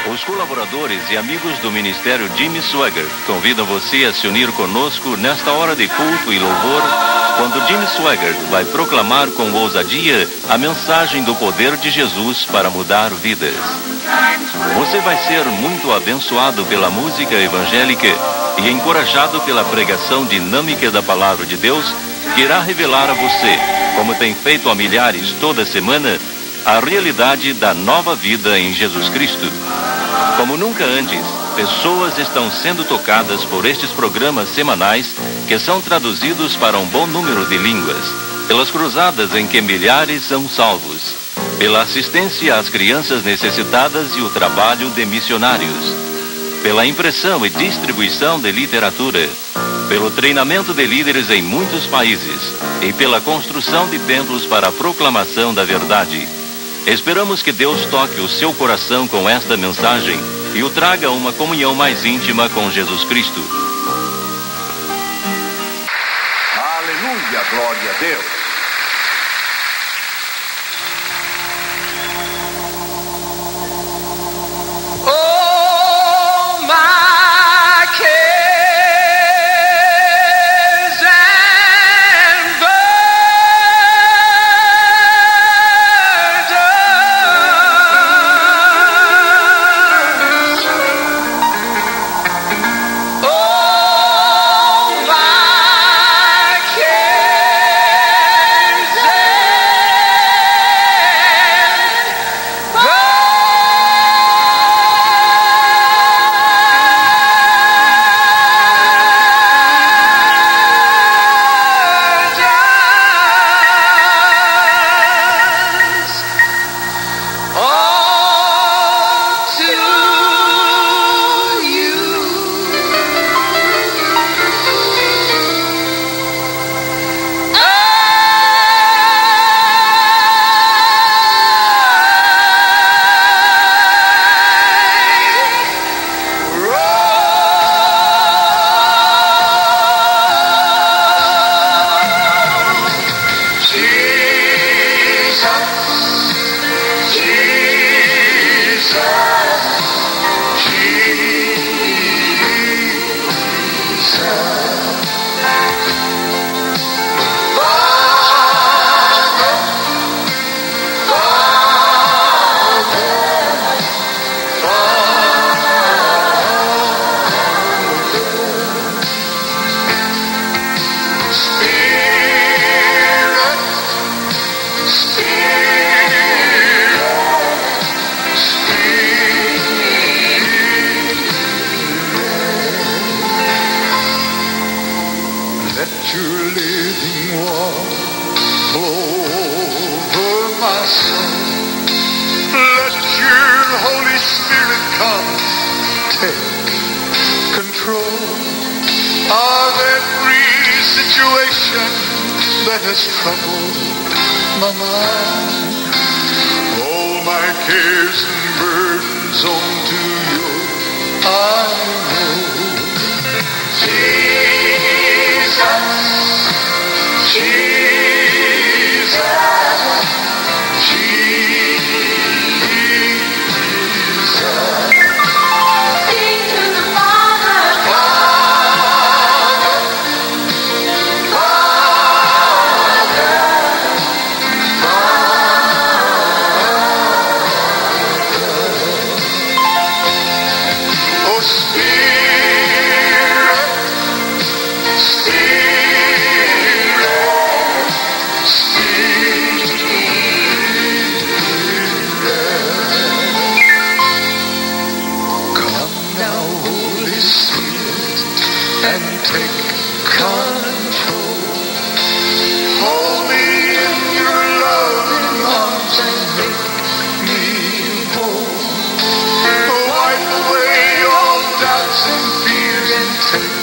Os colaboradores e amigos do Ministério Jimmy Swaggart convidam você a se unir conosco nesta hora de culto e louvor, quando Jimmy Swaggart vai proclamar com ousadia a mensagem do poder de Jesus para mudar vidas. Você vai ser muito abençoado pela música evangélica e encorajado pela pregação dinâmica da Palavra de Deus, que irá revelar a você, como tem feito a milhares toda semana, a realidade da nova vida em Jesus Cristo. Como nunca antes, pessoas estão sendo tocadas por estes programas semanais que são traduzidos para um bom número de línguas, pelas cruzadas em que milhares são salvos, pela assistência às crianças necessitadas e o trabalho de missionários, pela impressão e distribuição de literatura, pelo treinamento de líderes em muitos países e pela construção de templos para a proclamação da verdade. Esperamos que Deus toque o seu coração com esta mensagem e o traga a uma comunhão mais íntima com Jesus Cristo. Aleluia, glória a Deus. Oh, my cares and burdens. Oh, my cares that has troubled my mind. All my cares and burdens onto you I know. Jesus, Jesus, Jesus. Sing to the Father, Oh, Spirit, Spirit, Spirit. Come now, Holy Spirit, and take control. Hold me in your loving arms and make me whole. Wipe away all doubts and fears and take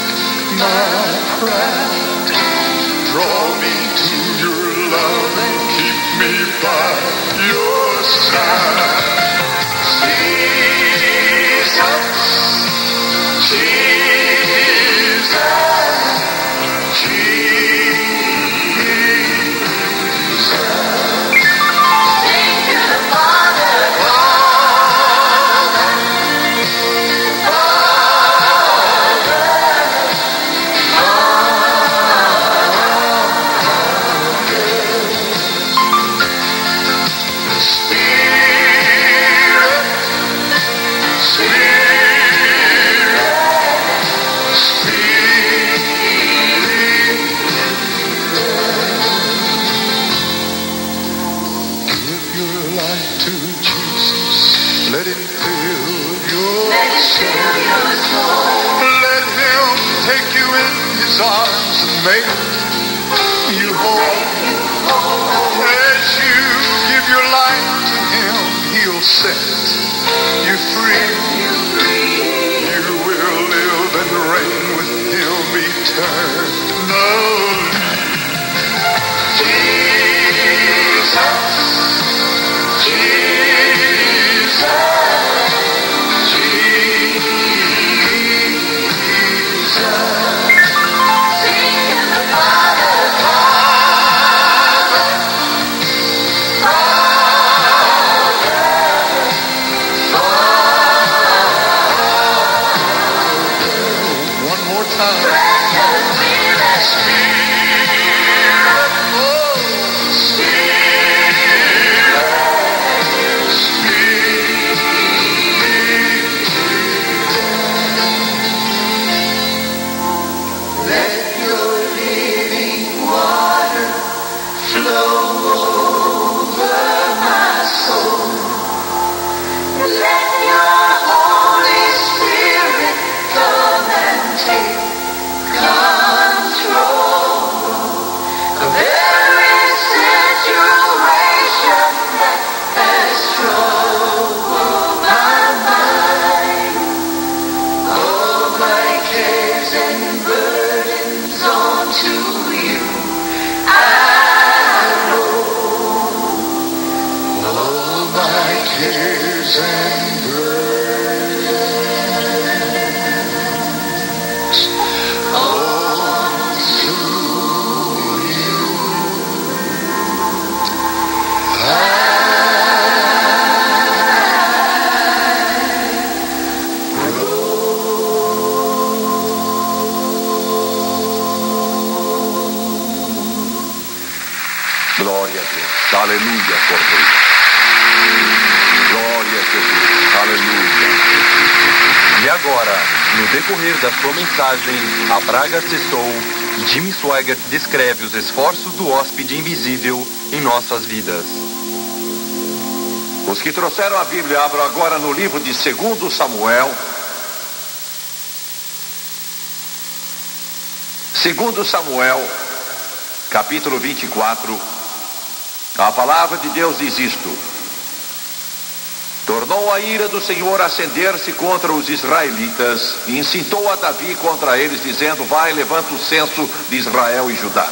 my pride. Draw me to your love and keep me by your side. Jesus, Jesus, Jesus. Sing to the Father, Still your soul. Let him take you in his arms and make you whole. As you give your life to him, he'll set you free. You will live and reign with him eternally. Jesus, Glória a Deus. Aleluia, Cordeiro. Glória a Jesus. Aleluia. E agora, no decorrer da sua mensagem, a praga cessou e Jimmy Swaggart descreve os esforços do hóspede invisível em nossas vidas. Os que trouxeram a Bíblia, abram agora no livro de 2 Samuel. 2 Samuel, capítulo 24. A palavra de Deus diz isto: tornou a ira do Senhor acender-se contra os israelitas e incitou a Davi contra eles, dizendo: vai, levanta o censo de Israel e Judá.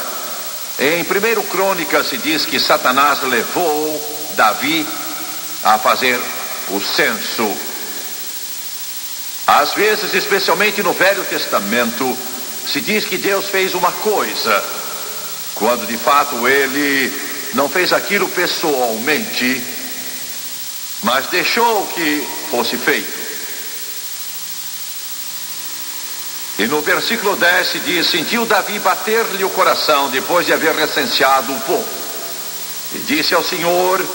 Em 1 Crônicas se diz que Satanás levou Davi a fazer o censo. Às vezes, especialmente no Velho Testamento, se diz que Deus fez uma coisa, quando de fato ele não fez aquilo pessoalmente, mas deixou que fosse feito. E no versículo 10 se diz: sentiu Davi bater-lhe o coração depois de haver recenseado o povo, e disse ao Senhor: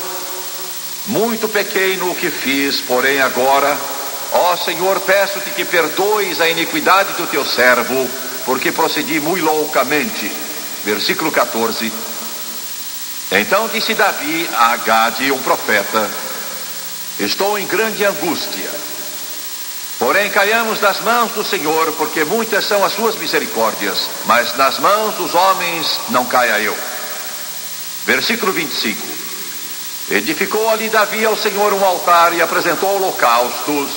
muito pequei no que fiz, porém agora, ó Senhor, peço-te que perdoes a iniquidade do teu servo, porque procedi muito loucamente. Versículo 14. Então disse Davi a Gade, um profeta: estou em grande angústia, porém caiamos nas mãos do Senhor, porque muitas são as suas misericórdias, mas nas mãos dos homens não caia eu. Versículo 25. Edificou ali Davi ao Senhor um altar e apresentou holocaustos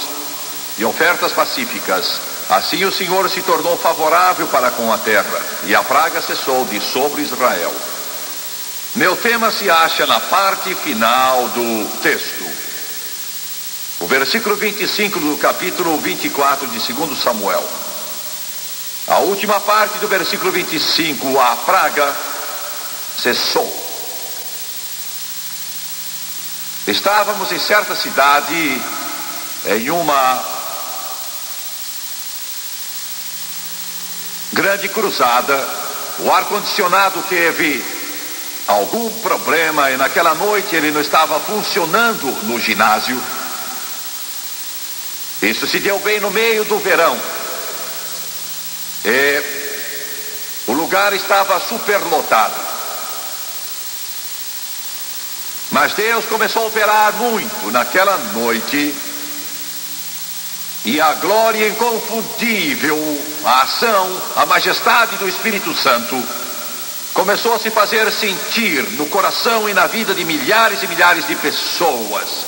e ofertas pacíficas. Assim o Senhor se tornou favorável para com a terra, e a praga cessou de sobre Israel. Meu tema se acha na parte final do texto. O versículo 25 do capítulo 24 de 2 Samuel. A última parte do versículo 25, a praga cessou. Estávamos em certa cidade, em uma grande cruzada. O ar-condicionado teve algum problema e naquela noite ele não estava funcionando no ginásio. Isso se deu bem no meio do verão. E o lugar estava superlotado. Mas Deus começou a operar muito naquela noite. E a glória inconfundível, a ação, a majestade do Espírito Santo começou a se fazer sentir no coração e na vida de milhares e milhares de pessoas.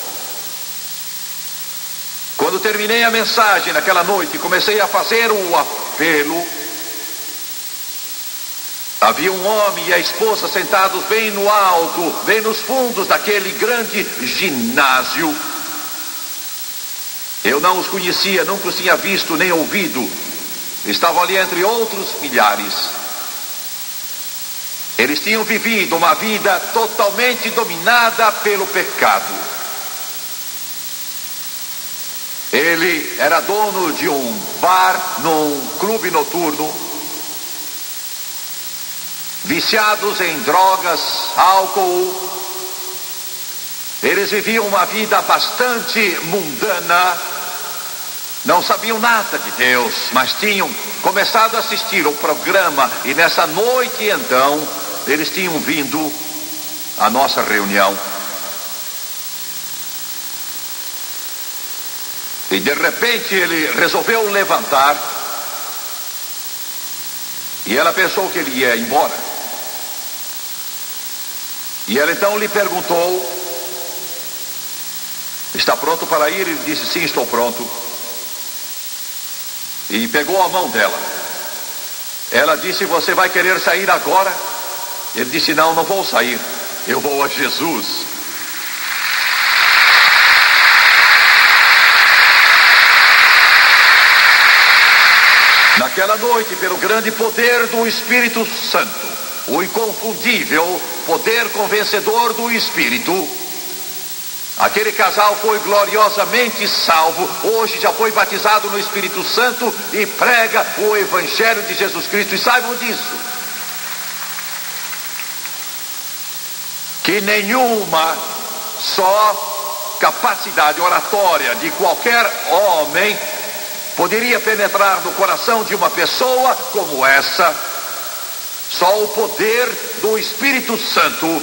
Quando terminei a mensagem naquela noite, comecei a fazer o apelo. Havia um homem e a esposa sentados bem no alto, bem nos fundos daquele grande ginásio. Eu não os conhecia, nunca os tinha visto nem ouvido. Estavam ali entre outros milhares. Eles tinham vivido uma vida totalmente dominada pelo pecado. Ele era dono de um bar num clube noturno, viciados em drogas, álcool. Eles viviam uma vida bastante mundana, não sabiam nada de Deus, mas tinham começado a assistir ao programa, e nessa noite então eles tinham vindo à nossa reunião. E de repente ele resolveu levantar, e ela pensou que ele ia embora. E ela então lhe perguntou: está pronto para ir? Ele disse: sim, estou pronto. E pegou a mão dela. Ela disse: você vai querer sair agora? Ele disse: não, não vou sair, eu vou a Jesus. Naquela noite, pelo grande poder do Espírito Santo, o inconfundível poder convencedor do Espírito, aquele casal foi gloriosamente salvo. Hoje já foi batizado no Espírito Santo e prega o Evangelho de Jesus Cristo. E saibam disso, que nenhuma só capacidade oratória de qualquer homem poderia penetrar no coração de uma pessoa como essa. Só o poder do Espírito Santo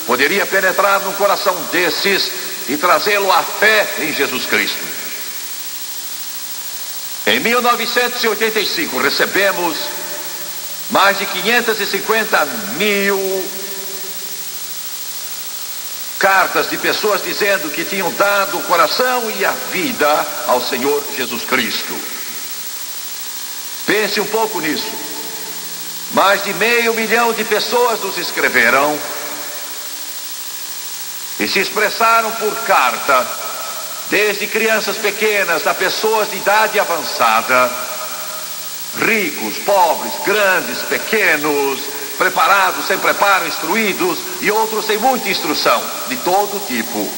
poderia penetrar no coração desses e trazê-lo à fé em Jesus Cristo. Em 1985 recebemos mais de 550 mil cartas de pessoas dizendo que tinham dado o coração e a vida ao Senhor Jesus Cristo. Pense um pouco nisso. Mais de 500 mil de pessoas nos escreveram e se expressaram por carta, desde crianças pequenas a pessoas de idade avançada, ricos, pobres, grandes, pequenos, preparados, sem preparo, instruídos, e outros sem muita instrução, de todo tipo.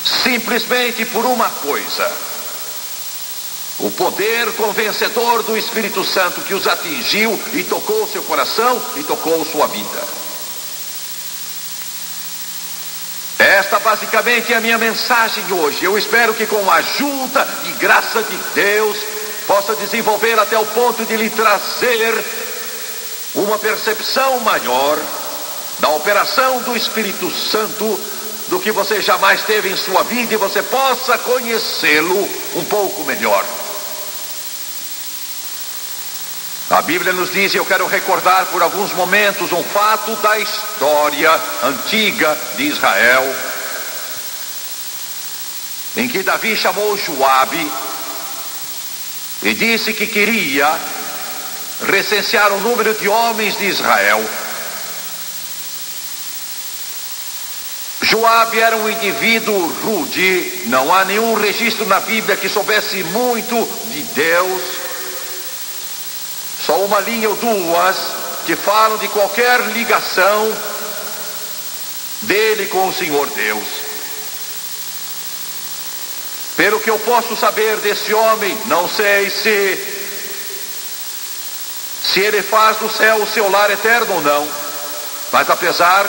Simplesmente por uma coisa: o poder convencedor do Espírito Santo que os atingiu e tocou seu coração e tocou sua vida. Esta basicamente é a minha mensagem hoje. Eu espero que com a ajuda e graça de Deus possa desenvolver até o ponto de lhe trazer uma percepção maior da operação do Espírito Santo do que você jamais teve em sua vida, e você possa conhecê-lo um pouco melhor. A Bíblia nos diz, e eu quero recordar por alguns momentos um fato da história antiga de Israel, em que Davi chamou Joabe e disse que queria recensear o número de homens de Israel. Joabe era um indivíduo rude, não há nenhum registro na Bíblia que soubesse muito de Deus, só uma linha ou duas que falam de qualquer ligação dele com o Senhor Deus. Pelo que eu posso saber desse homem, não sei se ele faz do céu o seu lar eterno ou não, mas apesar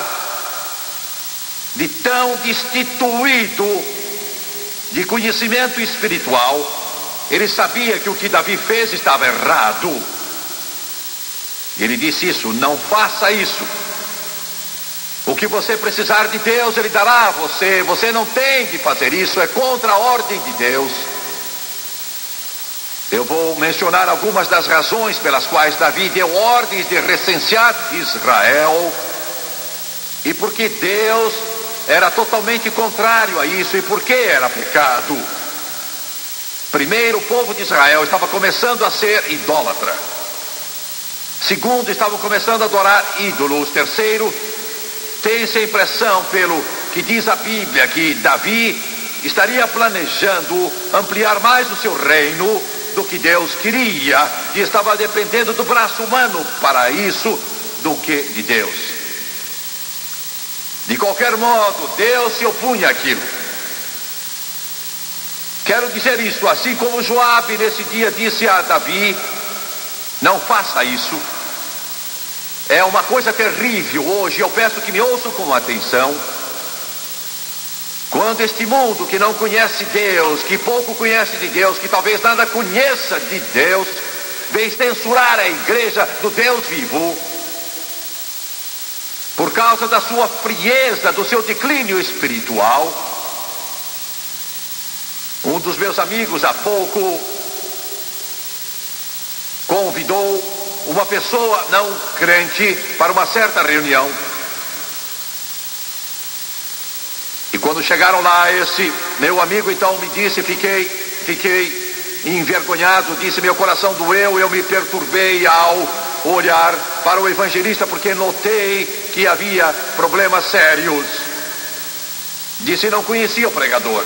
de tão destituído de conhecimento espiritual, ele sabia que o que Davi fez estava errado. Ele disse isso: não faça isso. O que você precisar de Deus, Ele dará a você. Você não tem de fazer isso, é contra a ordem de Deus. Eu vou mencionar algumas das razões pelas quais Davi deu ordens de recensear Israel. E porque Deus era totalmente contrário a isso. E por que era pecado? Primeiro, o povo de Israel estava começando a ser idólatra. Segundo, estavam começando a adorar ídolos. Terceiro, tem-se a impressão, pelo que diz a Bíblia, que Davi estaria planejando ampliar mais o seu reino do que Deus queria, e estava dependendo do braço humano para isso do que de Deus. De qualquer modo, Deus se opunha àquilo. Quero dizer isso, assim como Joabe nesse dia disse a Davi: não faça isso. É uma coisa terrível hoje, eu peço que me ouçam com atenção. Quando este mundo que não conhece Deus, que pouco conhece de Deus, que talvez nada conheça de Deus, vem censurar a igreja do Deus vivo, por causa da sua frieza, do seu declínio espiritual. Um dos meus amigos há pouco convidou uma pessoa não crente para uma certa reunião. E quando chegaram lá, esse meu amigo então me disse, fiquei envergonhado, disse: meu coração doeu, eu me perturbei ao olhar para o evangelista, porque notei que havia problemas sérios. Disse: não conhecia o pregador,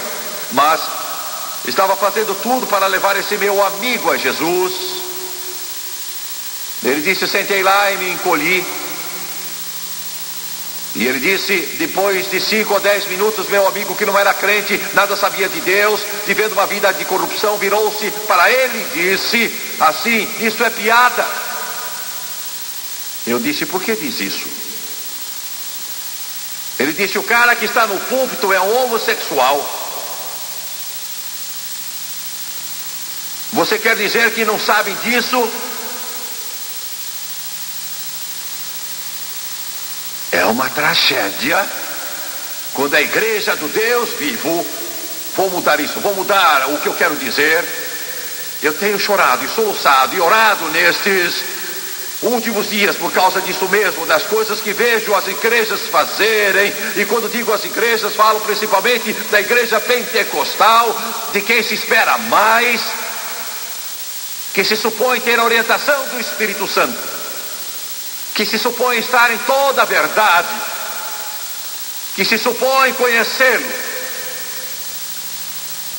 mas estava fazendo tudo para levar esse meu amigo a Jesus. Ele disse: sentei lá e me encolhi. E ele disse, depois de 5 ou 10 minutos, meu amigo que não era crente, nada sabia de Deus, vivendo uma vida de corrupção, virou-se para ele e disse assim: isso é piada. Eu disse: por que diz isso? Ele disse: o cara que está no púlpito é um homossexual. Você quer dizer que não sabe disso? É uma tragédia quando a igreja do Deus vivo, vou mudar isso, vou mudar o que eu quero dizer. Eu tenho chorado e soluçado e orado nestes últimos dias por causa disso mesmo, das coisas que vejo as igrejas fazerem. E quando digo as igrejas, falo principalmente da igreja pentecostal, de quem se espera mais, que se supõe ter a orientação do Espírito Santo, que se supõe estar em toda a verdade, que se supõe conhecê-lo.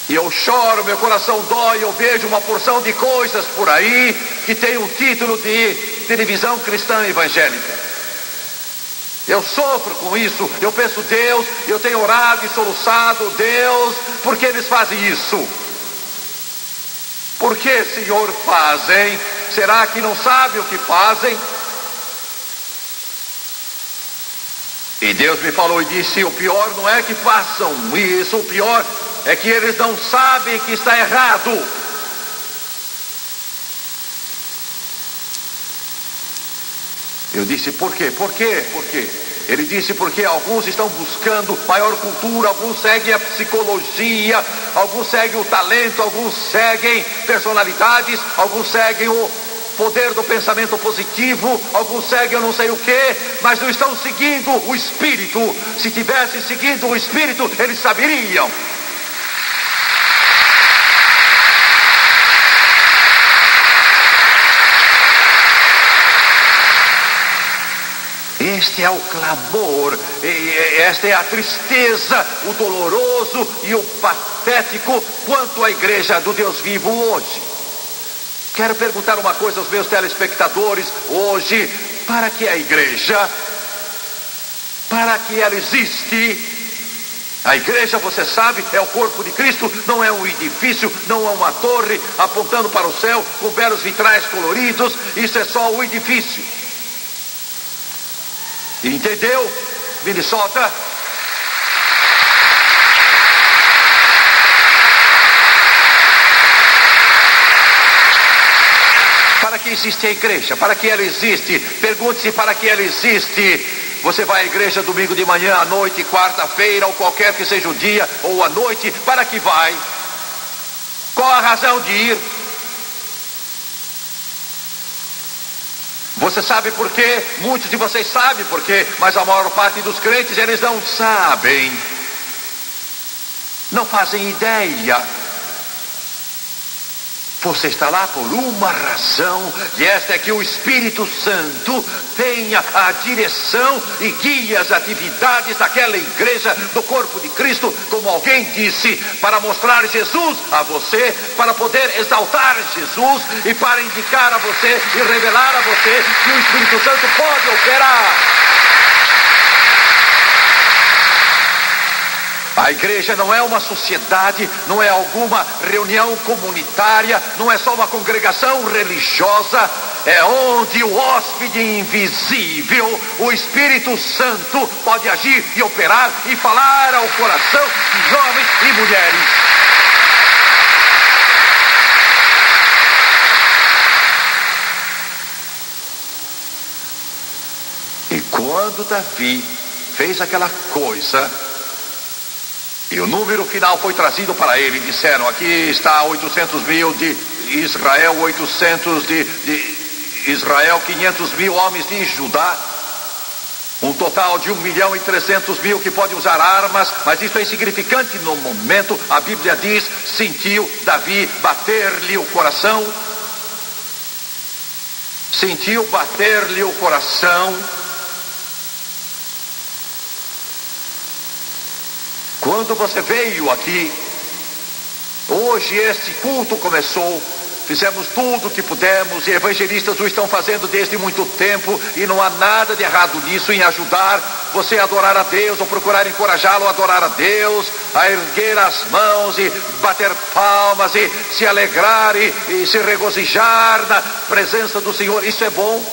E eu choro, meu coração dói, eu vejo uma porção de coisas por aí que tem um título de televisão cristã evangélica. Eu sofro com isso, eu penso: Deus, eu tenho orado e soluçado, Deus, por que eles fazem isso? Por que, Senhor, fazem? Será que não sabem o que fazem? E Deus me falou e disse: o pior não é que façam isso, o pior é que eles não sabem que está errado. Eu disse: por quê? Por quê? Por quê? Ele disse: porque alguns estão buscando maior cultura, alguns seguem a psicologia, alguns seguem o talento, alguns seguem personalidades, alguns seguem o poder do pensamento positivo, alguns seguem eu não sei o que, mas não estão seguindo o Espírito. Se tivessem seguido o Espírito, eles saberiam. Este é o clamor, esta é a tristeza, o doloroso e o patético quanto à igreja do Deus vivo hoje. Quero perguntar uma coisa aos meus telespectadores hoje: para que a igreja? Para que ela existe? A igreja, você sabe, é o corpo de Cristo, não é um edifício, não é uma torre apontando para o céu com belos vitrais coloridos. Isso é só o edifício. Entendeu, Minnesota? Para que existe a igreja? Para que ela existe? Pergunte-se: para que ela existe? você vai à igreja domingo de manhã, à noite, quarta-feira, ou qualquer que seja o dia, ou à noite, para que vai? Qual a razão de ir? Você sabe por quê? Muitos de vocês sabem por quê, mas a maior parte dos crentes, eles não sabem. Não fazem ideia. Você está lá por uma razão, e esta é que o Espírito Santo tenha a direção e guie as atividades daquela igreja do corpo de Cristo, como alguém disse, para mostrar Jesus a você, para poder exaltar Jesus e para indicar a você e revelar a você que o Espírito Santo pode operar. A igreja não é uma sociedade, não é alguma reunião comunitária, não é só uma congregação religiosa, é onde o hóspede invisível, o Espírito Santo, pode agir e operar e falar ao coração de homens e mulheres. E quando Davi fez aquela coisa, e o número final foi trazido para ele, disseram, aqui está 800 mil de Israel, 800 de Israel, 500 mil homens de Judá, um total de 1.300.000 que podem usar armas, mas isso é insignificante no momento. A Bíblia diz, sentiu Davi bater-lhe o coração, sentiu bater-lhe o coração. Quando você veio aqui, hoje este culto começou, fizemos tudo o que pudemos e evangelistas o estão fazendo desde muito tempo e não há nada de errado nisso, em ajudar você a adorar a Deus ou procurar encorajá-lo a adorar a Deus, a erguer as mãos e bater palmas e se alegrar e se regozijar na presença do Senhor. Isso é bom.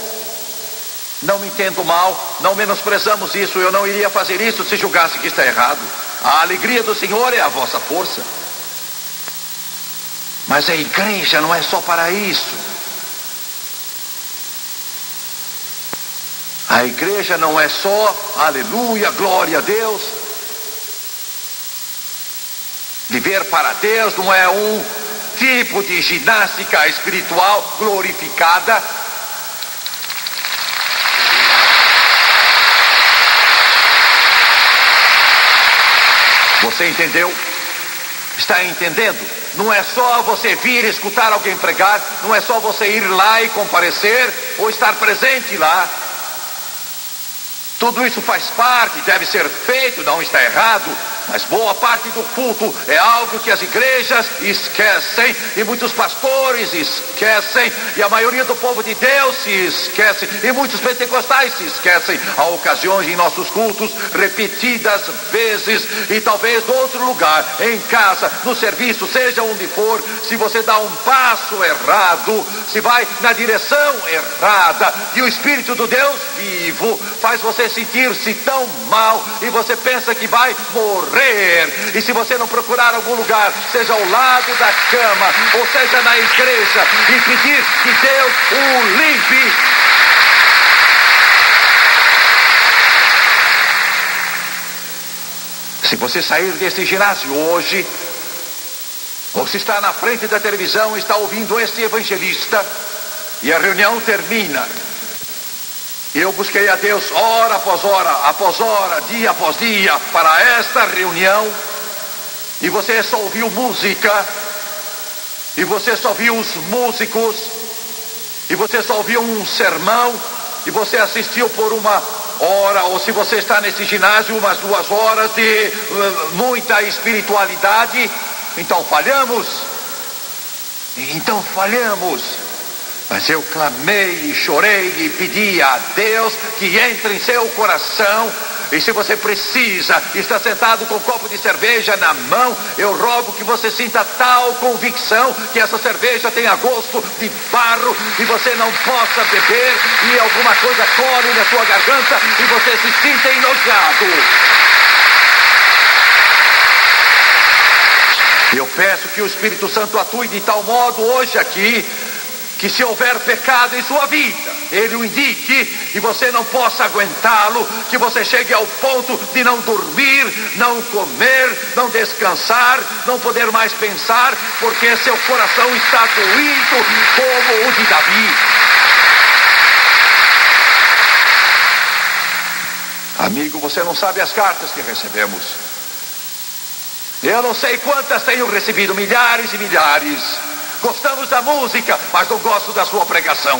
Não me entendo mal, não menosprezamos isso. Eu não iria fazer isso se julgasse que está errado. A alegria do Senhor é a vossa força. Mas a igreja não é só para isso. A igreja não é só, aleluia, glória a Deus. Viver para Deus não é um tipo de ginástica espiritual glorificada. Você entendeu? Está entendendo? Não é só você vir escutar alguém pregar, não é só você ir lá e comparecer ou estar presente lá. Tudo isso faz parte, deve ser feito, não está errado, mas boa parte do culto é algo que as igrejas esquecem, e muitos pastores esquecem, e a maioria do povo de Deus se esquece, e muitos pentecostais se esquecem. Há ocasiões em nossos cultos, repetidas vezes, e talvez no outro lugar, em casa, no serviço, seja onde for, se você dá um passo errado, se vai na direção errada, e o Espírito do Deus vivo faz você sentir-se tão mal, e você pensa que vai morrer, e se você não procurar algum lugar, seja ao lado da cama, ou seja na igreja, e pedir que Deus o limpe, se você sair desse ginásio hoje, ou se está na frente da televisão, está ouvindo esse evangelista, e a reunião termina, eu busquei a Deus hora após hora, dia após dia, para esta reunião, e você só ouviu música, e você só viu os músicos, e você só ouviu um sermão, e você assistiu por uma hora, ou se você está nesse ginásio, umas 2 horas de muita espiritualidade, então falhamos. Mas eu clamei e chorei e pedi a Deus que entre em seu coração. E se você precisa, está sentado com um copo de cerveja na mão, eu rogo que você sinta tal convicção que essa cerveja tenha gosto de barro e você não possa beber, e alguma coisa corre na sua garganta e você se sinta enojado. Eu peço que o Espírito Santo atue de tal modo hoje aqui, que se houver pecado em sua vida, ele o indique e você não possa aguentá-lo, que você chegue ao ponto de não dormir, não comer, não descansar, não poder mais pensar, porque seu coração está doído como o de Davi. Amigo, você não sabe as cartas que recebemos. Eu não sei quantas tenho recebido, milhares e milhares. Gostamos da música, mas não gosto da sua pregação.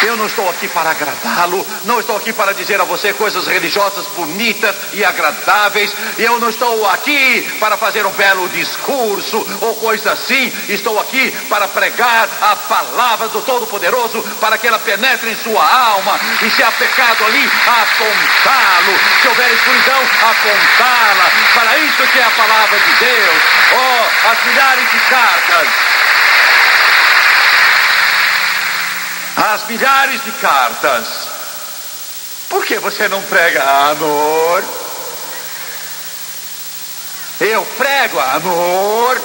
Eu não estou aqui para agradá-lo, não estou aqui para dizer a você coisas religiosas bonitas e agradáveis. Eu não estou aqui para fazer um belo discurso ou coisa assim. Estou aqui para pregar a palavra do Todo-Poderoso, para que ela penetre em sua alma, e se há pecado ali, apontá-lo, se houver escuridão, apontá-la. Para isso que é a palavra de Deus. Oh, as milhares de cartas, as milhares de cartas. Por que você não prega amor? Eu prego amor.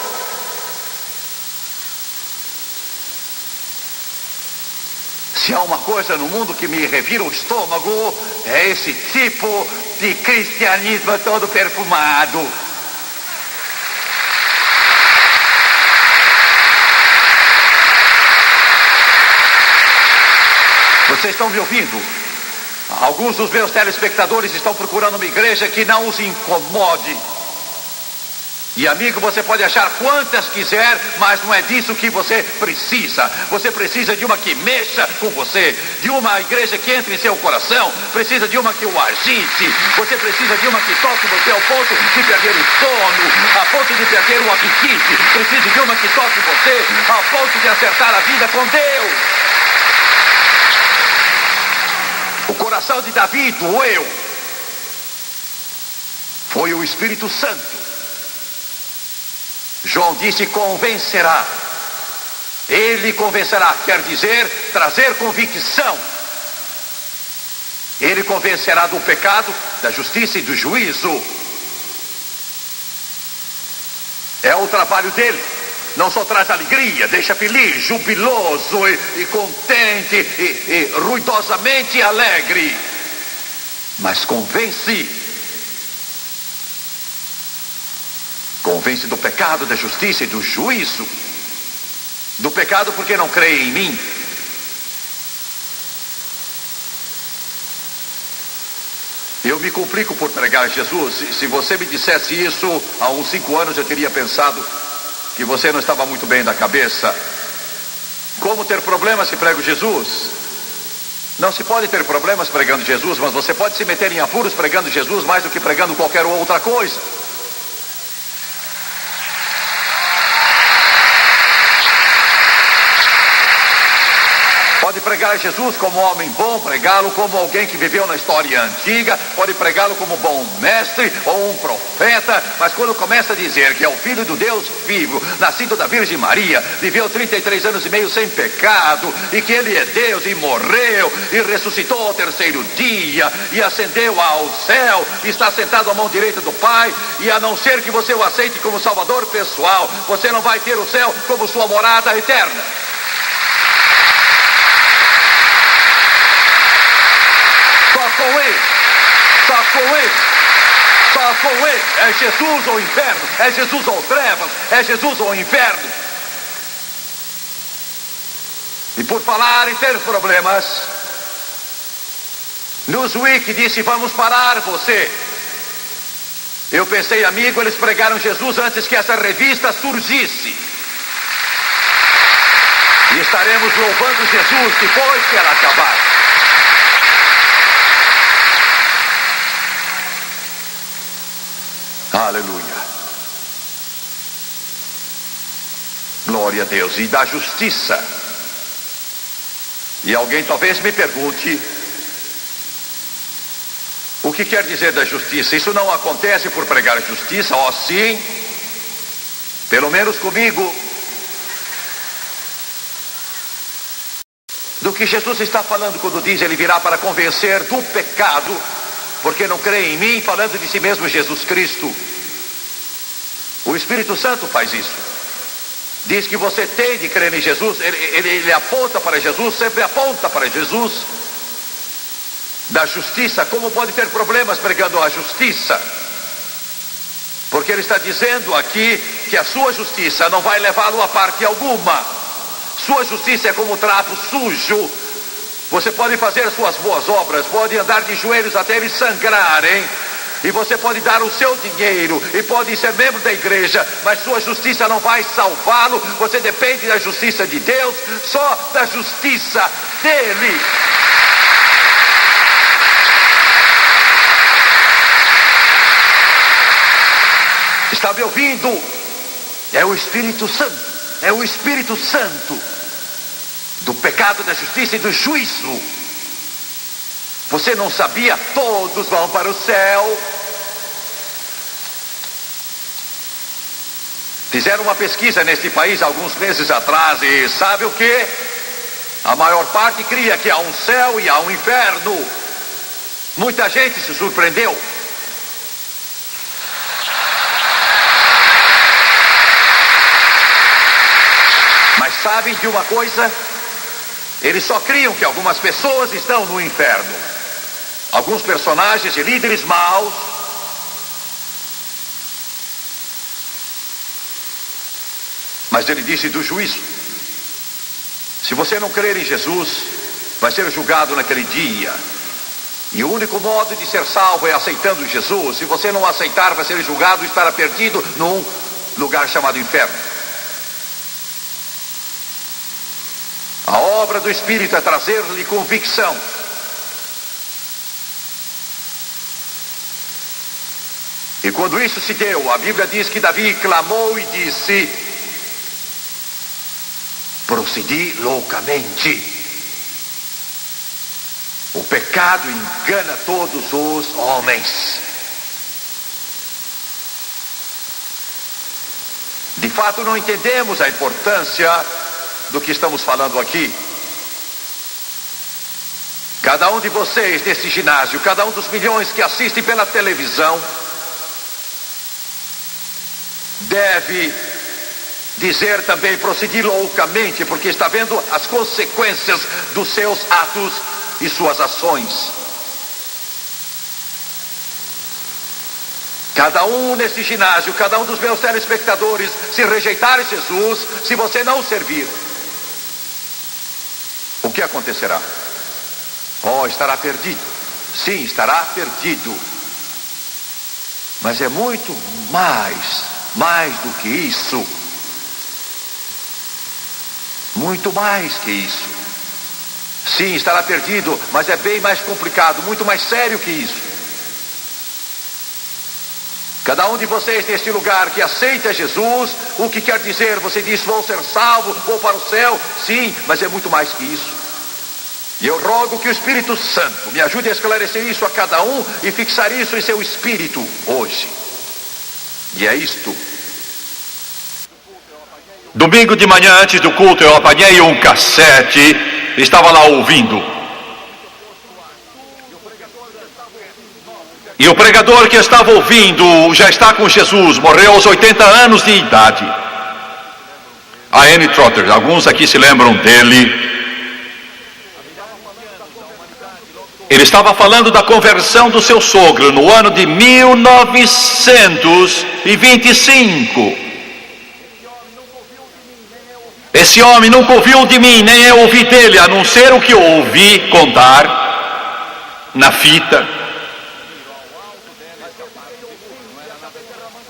Se há uma coisa no mundo que me revira o estômago, é esse tipo de cristianismo todo perfumado. Vocês estão me ouvindo? Alguns dos meus telespectadores estão procurando uma igreja que não os incomode. E amigo, você pode achar quantas quiser, mas não é disso que você precisa. Você precisa de uma que mexa com você, de uma igreja que entre em seu coração, precisa de uma que o agite. Você precisa de uma que toque você ao ponto de perder o sono, a ponto de perder o apetite. Precisa de uma que toque você ao ponto de acertar a vida com Deus. O coração de Davi doeu. Foi o Espírito Santo. João disse: convencerá. Ele convencerá, quer dizer, trazer convicção. Ele convencerá do pecado, da justiça e do juízo. É o trabalho dele. Não só traz alegria, deixa feliz, jubiloso e contente e ruidosamente alegre, mas convence. Convence do pecado, da justiça e do juízo. Do pecado porque não crê em mim. Eu me complico por pregar Jesus. Se você me dissesse isso há uns 5 anos, eu teria pensado que você não estava muito bem da cabeça. Como ter problemas se prego Jesus? Não se pode ter problemas pregando Jesus, mas você pode se meter em apuros pregando Jesus mais do que pregando qualquer outra coisa. Pode pregar Jesus como homem bom, pregá-lo como alguém que viveu na história antiga, pode pregá-lo como bom mestre ou um profeta, mas quando começa a dizer que é o Filho do Deus vivo, nascido da Virgem Maria, viveu 33 anos e meio sem pecado, e que ele é Deus e morreu e ressuscitou ao 3º dia e ascendeu ao céu, e está sentado à mão direita do Pai, e a não ser que você o aceite como Salvador pessoal, você não vai ter o céu como sua morada eterna. Só com ele. É Jesus ou inferno, é Jesus ou trevas, é Jesus ou inferno. E por falar em ter problemas, Newsweek disse: vamos parar você. Eu pensei, amigo, eles pregaram Jesus antes que essa revista surgisse. E estaremos louvando Jesus depois que ela acabar. Aleluia. Glória a Deus. E da justiça. E alguém talvez me pergunte: o que quer dizer da justiça? Isso não acontece por pregar justiça? Oh, sim. Pelo menos comigo. Do que Jesus está falando quando diz: ele virá para convencer do pecado, porque não crê em mim, falando de si mesmo Jesus Cristo. O Espírito Santo faz isso. Diz que você tem de crer em Jesus. Ele aponta para Jesus, sempre aponta para Jesus. Da justiça. Como pode ter problemas pregando a justiça? Porque ele está dizendo aqui que a sua justiça não vai levá-lo a parte alguma. Sua justiça é como trapo sujo. Você pode fazer suas boas obras, pode andar de joelhos até eles sangrarem, e você pode dar o seu dinheiro, e pode ser membro da igreja, mas sua justiça não vai salvá-lo. Você depende da justiça de Deus, só da justiça dele. Está me ouvindo? É o Espírito Santo. É o Espírito Santo do pecado, da justiça e do juízo. Você não sabia? Todos vão para o céu. Fizeram uma pesquisa neste país alguns meses atrás e sabe o que? A maior parte cria que há um céu e há um inferno. Muita gente se surpreendeu. Mas sabem de uma coisa? Eles só criam que algumas pessoas estão no inferno. Alguns personagens e líderes maus. Mas ele disse do juízo. Se você não crer em Jesus, vai ser julgado naquele dia. E o único modo de ser salvo é aceitando Jesus. Se você não aceitar, vai ser julgado e estará perdido num lugar chamado inferno. A obra do Espírito é trazer-lhe convicção. E quando isso se deu, a Bíblia diz que Davi clamou e disse: procedi loucamente. O pecado engana todos os homens. De fato, não entendemos a importância do que estamos falando aqui. Cada um de vocês nesse ginásio, cada um dos milhões que assistem pela televisão, deve dizer também proceder loucamente, porque está vendo as consequências dos seus atos e suas ações. Cada um nesse ginásio, cada um dos meus telespectadores, se rejeitar Jesus, se você não servir, o que acontecerá? Oh, estará perdido. Sim, estará perdido. Mas é muito mais do que isso. Muito mais que isso. Sim, estará perdido, mas é bem mais complicado, muito mais sério que isso. Cada um de vocês neste lugar que aceita Jesus, o que quer dizer? Você diz: vou ser salvo, vou para o céu. Sim, mas é muito mais que isso. E eu rogo que o Espírito Santo me ajude a esclarecer isso a cada um e fixar isso em seu espírito hoje. E é isto. Domingo de manhã, antes do culto, eu apanhei um cassete, estava lá ouvindo. E o pregador que estava ouvindo já está com Jesus, morreu aos 80 anos de idade. A Annie Trotter, alguns aqui se lembram dele. Ele estava falando da conversão do seu sogro no ano de 1925. Esse homem nunca ouviu de mim, nem eu ouvi dele, a não ser o que eu ouvi contar na fita.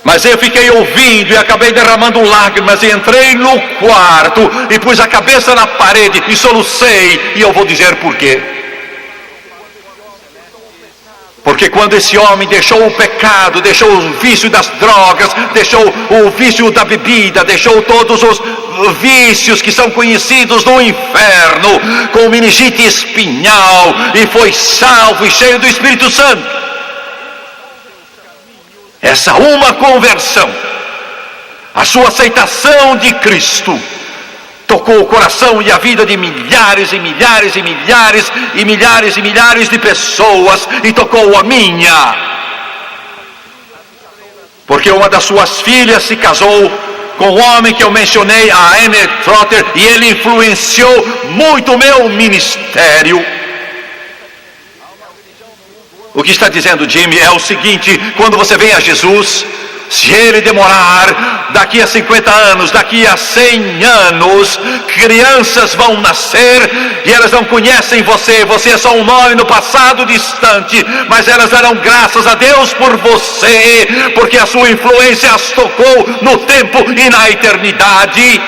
Mas eu fiquei ouvindo e acabei derramando lágrimas e entrei no quarto e pus a cabeça na parede e solucei, e eu vou dizer por quê. Porque quando esse homem deixou o pecado, deixou o vício das drogas, deixou o vício da bebida, deixou todos os vícios que são conhecidos no inferno, com meningite espinhal, e foi salvo e cheio do Espírito Santo. Essa uma conversão, a sua aceitação de Cristo, tocou o coração e a vida de milhares e milhares e milhares e milhares e milhares de pessoas, e tocou a minha. Porque uma das suas filhas se casou com o homem que eu mencionei, a Anne Trotter, e ele influenciou muito o meu ministério. O que está dizendo Jimmy é o seguinte: quando você vem a Jesus, se ele demorar, daqui a 50 anos, daqui a 100 anos, crianças vão nascer e elas não conhecem você. Você é só um nome no passado distante, mas elas darão graças a Deus por você, porque a sua influência as tocou no tempo e na eternidade.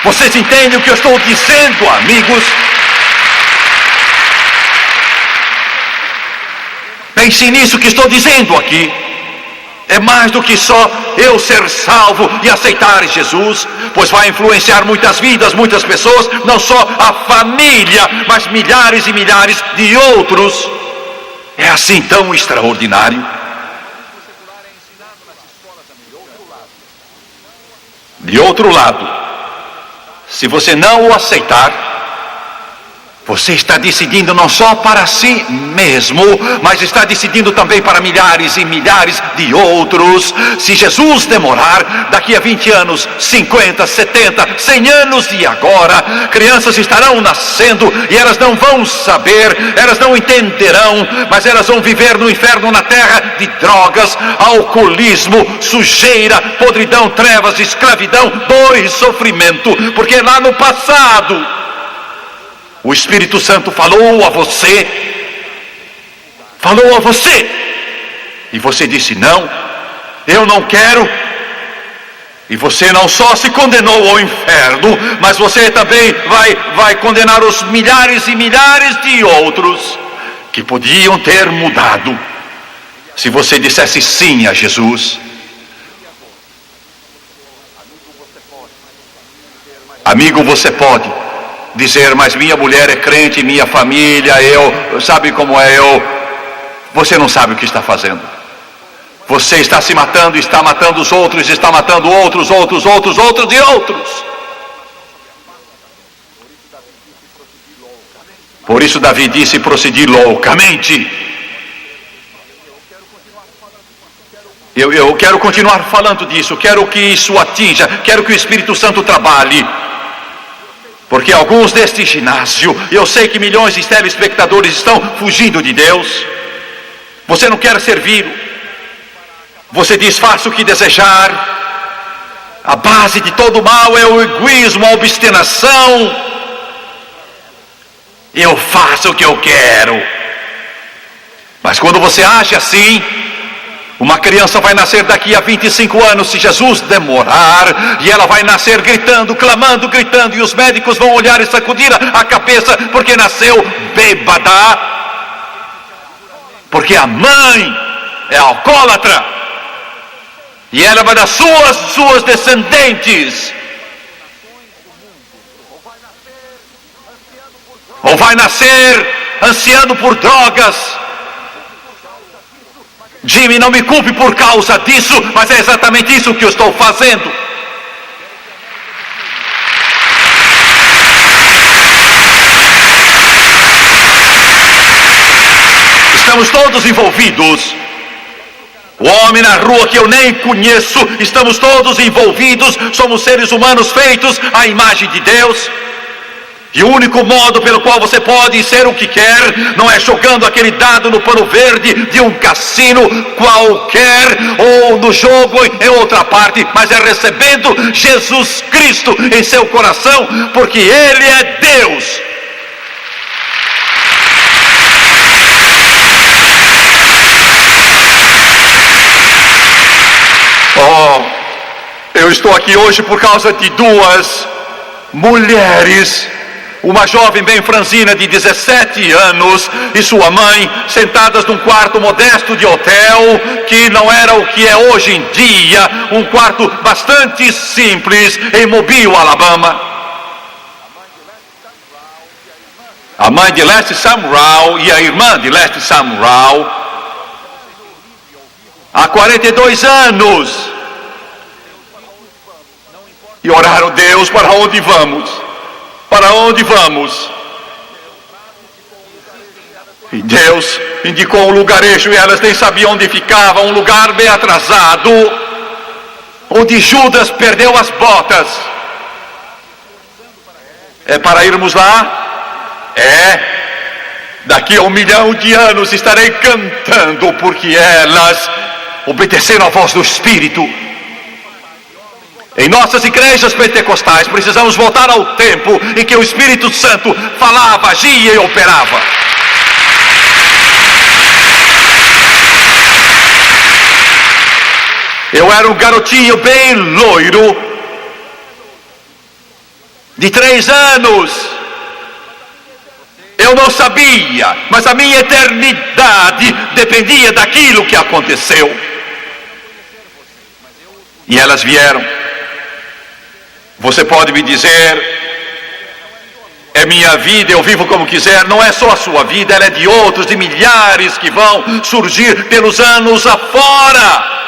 Vocês entendem o que eu estou dizendo, amigos? Pense nisso que estou dizendo aqui. É mais do que só eu ser salvo e aceitar Jesus, pois vai influenciar muitas vidas, muitas pessoas, não só a família, mas milhares e milhares de outros. É assim tão extraordinário. De outro lado, se você não o aceitar, você está decidindo não só para si mesmo, mas está decidindo também para milhares e milhares de outros. Se Jesus demorar, daqui a 20 anos, 50, 70, 100 anos de agora, crianças estarão nascendo e elas não vão saber, elas não entenderão, mas elas vão viver no inferno na terra de drogas, alcoolismo, sujeira, podridão, trevas, escravidão, dor e sofrimento, porque lá no passado o Espírito Santo falou a você, e você disse: não, eu não quero. E você não só se condenou ao inferno, mas você também vai condenar os milhares e milhares de outros que podiam ter mudado se você dissesse sim a Jesus. Amigo, você pode dizer: mas minha mulher é crente, minha família, sabe como é eu? Você não sabe o que está fazendo. Você está se matando, está matando os outros, está matando outros e outros. Por isso Davi disse: procedi loucamente. Eu quero continuar falando disso, quero que isso atinja, quero que o Espírito Santo trabalhe. Porque alguns deste ginásio, eu sei que milhões de telespectadores estão fugindo de Deus. Você não quer servir. Você diz: faça o que desejar. A base de todo mal é o egoísmo, a obstinação. Eu faço o que eu quero. Mas quando você age assim, uma criança vai nascer daqui a 25 anos, se Jesus demorar, e ela vai nascer gritando, clamando, gritando, e os médicos vão olhar e sacudir a cabeça, porque nasceu bêbada, porque a mãe é alcoólatra, e ela vai dar suas descendentes, ou vai nascer ansiando por drogas. Jimmy, não me culpe por causa disso, mas é exatamente isso que eu estou fazendo. Estamos todos envolvidos. O homem na rua que eu nem conheço, estamos todos envolvidos. Somos seres humanos feitos à imagem de Deus. E o único modo pelo qual você pode ser o que quer não é jogando aquele dado no pano verde de um cassino qualquer ou no jogo em outra parte, mas é recebendo Jesus Cristo em seu coração, porque Ele é Deus. Eu estou aqui hoje por causa de duas mulheres. Uma jovem bem franzina de 17 anos e sua mãe, sentadas num quarto modesto de hotel, que não era o que é hoje em dia, um quarto bastante simples em Mobile, Alabama. A mãe de Leslie Samrau e a irmã de Leslie Samrau, há 42 anos, e oraram: Deus, para onde vamos? Para onde vamos? E Deus indicou um lugarejo e elas nem sabiam onde ficava, um lugar bem atrasado, onde Judas perdeu as botas. É para irmos lá? É. Daqui a 1 milhão de anos estarei cantando, porque elas obedeceram à voz do Espírito. Em nossas igrejas pentecostais precisamos voltar ao tempo em que o Espírito Santo falava, agia e operava. Eu era um garotinho bem loiro, de 3 anos. Eu não sabia, mas a minha eternidade dependia daquilo que aconteceu. E elas vieram. Você pode me dizer, é minha vida, eu vivo como quiser. Não é só a sua vida, ela é de outros, de milhares que vão surgir pelos anos afora.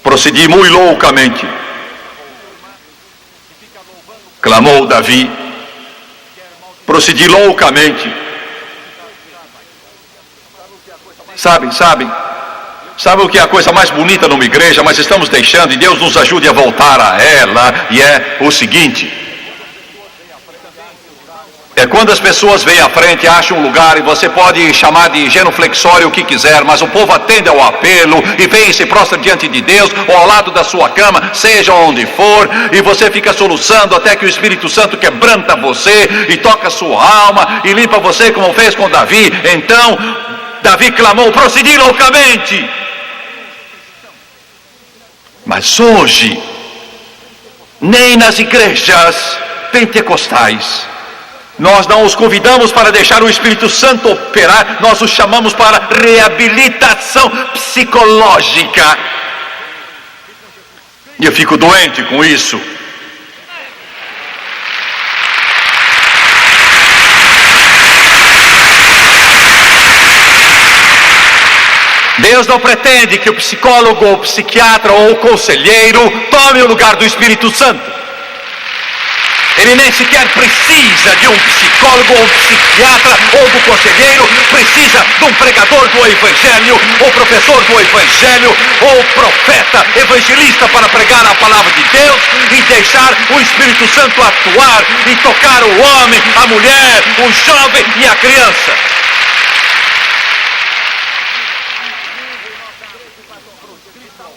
Procedi muito loucamente. Clamou Davi. Procedi loucamente. Sabe o que é a coisa mais bonita numa igreja? Mas estamos deixando, e Deus nos ajude a voltar a ela. E é o seguinte: é quando as pessoas vêm à frente, acham um lugar, e você pode chamar de genuflexório o que quiser, mas o povo atende ao apelo e vem e se prostra diante de Deus, ou ao lado da sua cama, seja onde for, e você fica soluçando até que o Espírito Santo quebranta você e toca a sua alma e limpa você, como fez com Davi. Então Davi clamou, procedi loucamente. Mas hoje, nem nas igrejas pentecostais, nós não os convidamos para deixar o Espírito Santo operar, nós os chamamos para reabilitação psicológica. E eu fico doente com isso. Deus não pretende que o psicólogo, ou psiquiatra, ou o conselheiro tome o lugar do Espírito Santo. Ele nem sequer precisa de um psicólogo, ou psiquiatra, ou do conselheiro. Precisa de um pregador do Evangelho, ou professor do Evangelho, ou profeta, evangelista, para pregar a palavra de Deus e deixar o Espírito Santo atuar e tocar o homem, a mulher, o jovem e a criança.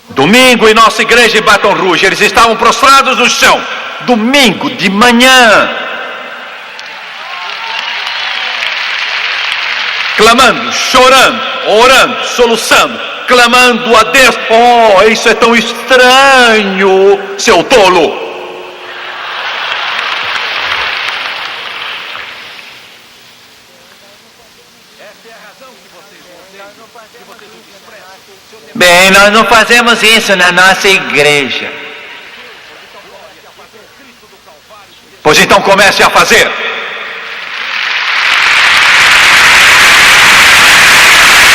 Domingo em nossa igreja em Baton Rouge, eles estavam prostrados no chão. Domingo de manhã, clamando, chorando, orando, soluçando, clamando a Deus. Oh, isso é tão estranho, seu tolo. Bem, nós não fazemos isso na nossa igreja. Pois então comece a fazer.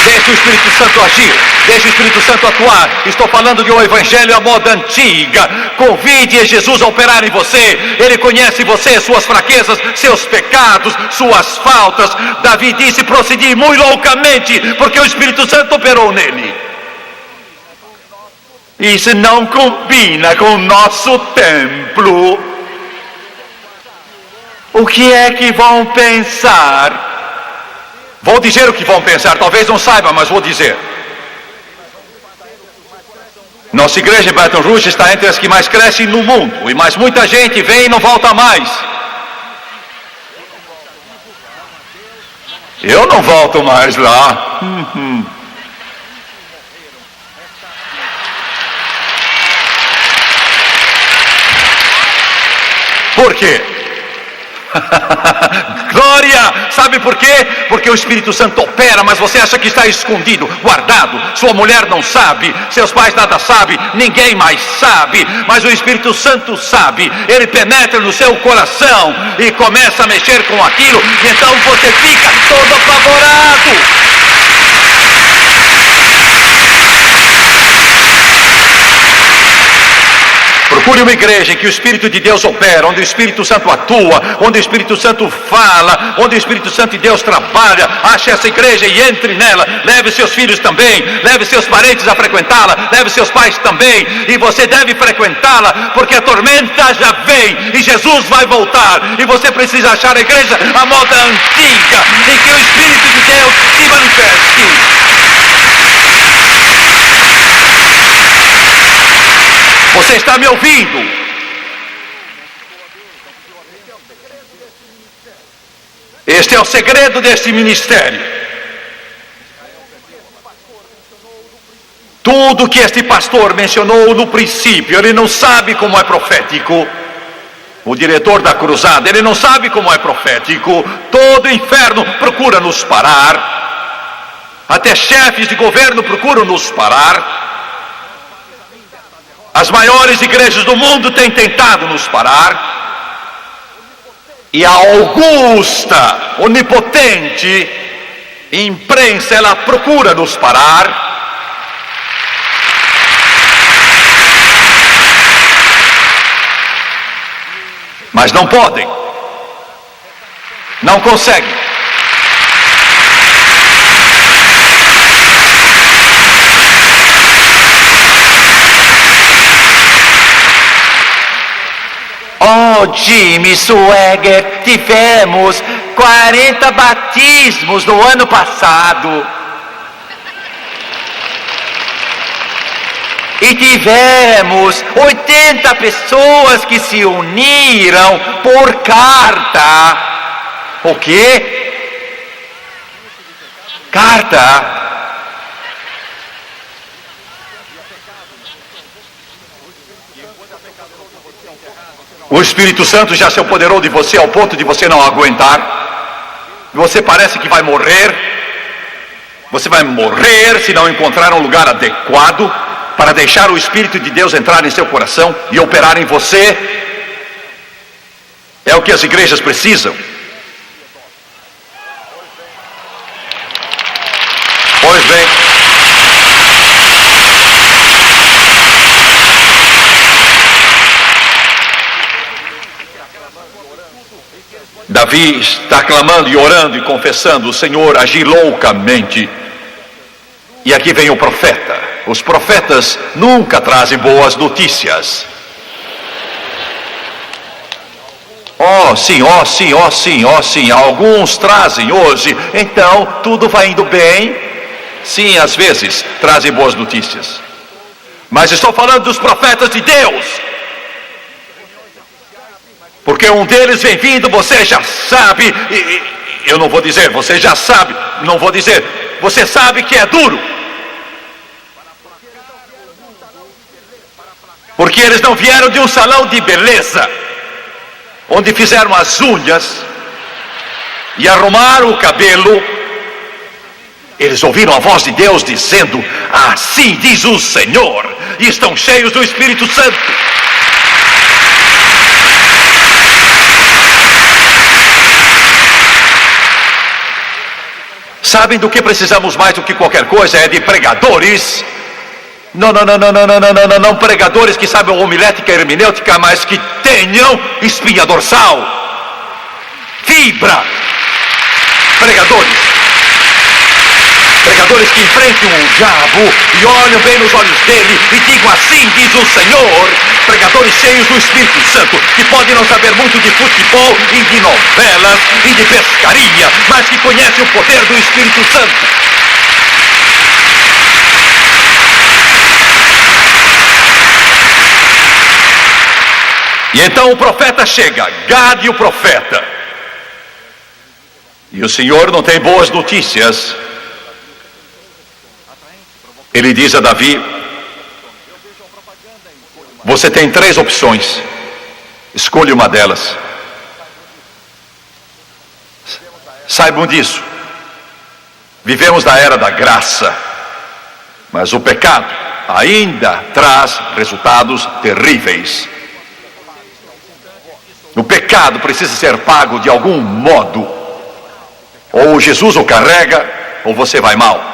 Deixe o Espírito Santo agir, deixe o Espírito Santo atuar. Estou falando de um evangelho à moda antiga. Convide Jesus a operar em você. Ele conhece você, suas fraquezas, seus pecados, suas faltas. Davi disse, procedi muito loucamente, porque o Espírito Santo operou nele. Isso não combina com o nosso templo. O que é que vão pensar? Vou dizer o que vão pensar, talvez não saiba, mas vou dizer. Nossa igreja em Baton Rouge está entre as que mais crescem no mundo, mas muita gente vem e não volta mais. Eu não volto mais lá. Por quê? Glória! Sabe por quê? Porque o Espírito Santo opera, mas você acha que está escondido, guardado. Sua mulher não sabe, seus pais nada sabem, ninguém mais sabe, mas o Espírito Santo sabe. Ele penetra no seu coração e começa a mexer com aquilo, e então você fica todo apavorado. Procure uma igreja em que o Espírito de Deus opera, onde o Espírito Santo atua, onde o Espírito Santo fala, onde o Espírito Santo de Deus trabalha. Ache essa igreja e entre nela. Leve seus filhos também, leve seus parentes a frequentá-la, leve seus pais também. E você deve frequentá-la, porque a tormenta já vem e Jesus vai voltar. E você precisa achar a igreja à moda antiga, em que o Espírito de Deus se manifeste. Você está me ouvindo? Este é o segredo deste ministério. Tudo que este pastor mencionou no princípio, ele não sabe como é profético. O diretor da cruzada, ele não sabe como é profético. Todo o inferno procura nos parar. Até chefes de governo procuram nos parar. As maiores igrejas do mundo têm tentado nos parar. E a augusta, onipotente imprensa, ela procura nos parar. Mas não podem. Não conseguem. Oh, Jimmy Swaggart, tivemos 40 batismos no ano passado. E tivemos 80 pessoas que se uniram por carta. O quê? Carta? O Espírito Santo já se apoderou de você ao ponto de você não aguentar. Você parece que vai morrer. Você vai morrer se não encontrar um lugar adequado para deixar o Espírito de Deus entrar em seu coração e operar em você. É o que as igrejas precisam. Pois bem, Davi está clamando e orando e confessando: o Senhor agir loucamente. E aqui vem o profeta. Os profetas nunca trazem boas notícias. Oh sim, oh sim, oh sim, oh sim. Alguns trazem hoje, então tudo vai indo bem. Sim, às vezes trazem boas notícias. Mas estou falando dos profetas de Deus. Porque um deles vem vindo, você já sabe. Eu não vou dizer, você já sabe. Não vou dizer, você sabe que é duro. Porque eles não vieram de um salão de beleza, onde fizeram as unhas e arrumaram o cabelo. Eles ouviram a voz de Deus dizendo: assim diz o Senhor, e estão cheios do Espírito Santo. Sabem do que precisamos mais do que qualquer coisa? É de pregadores. Não pregadores que sabem homilética e hermenêutica, mas que tenham espinha dorsal, fibra. Pregadores que enfrentam o diabo e olham bem nos olhos dele e digam: assim diz o Senhor. Pregadores cheios do Espírito Santo, que podem não saber muito de futebol e de novelas e de pescaria, mas que conhecem o poder do Espírito Santo. E então o profeta chega, Gade o profeta. E o Senhor não tem boas notícias. Ele diz a Davi: você tem 3 opções, escolha uma delas. Saibam disso. Vivemos na era da graça, mas o pecado ainda traz resultados terríveis. O pecado precisa ser pago de algum modo. Ou Jesus o carrega, ou você vai mal.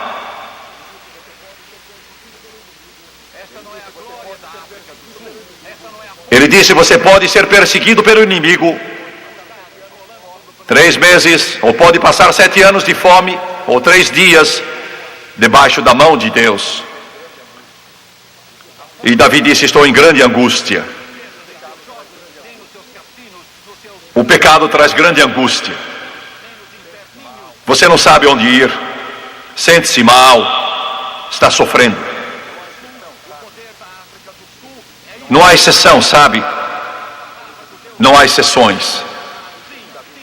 Ele disse: você pode ser perseguido pelo inimigo 3 meses, ou pode passar 7 anos de fome, ou 3 dias debaixo da mão de Deus. E Davi disse: estou em grande angústia. O pecado traz grande angústia. Você não sabe onde ir, sente-se mal, está sofrendo. Não há exceção, sabe? Não há exceções.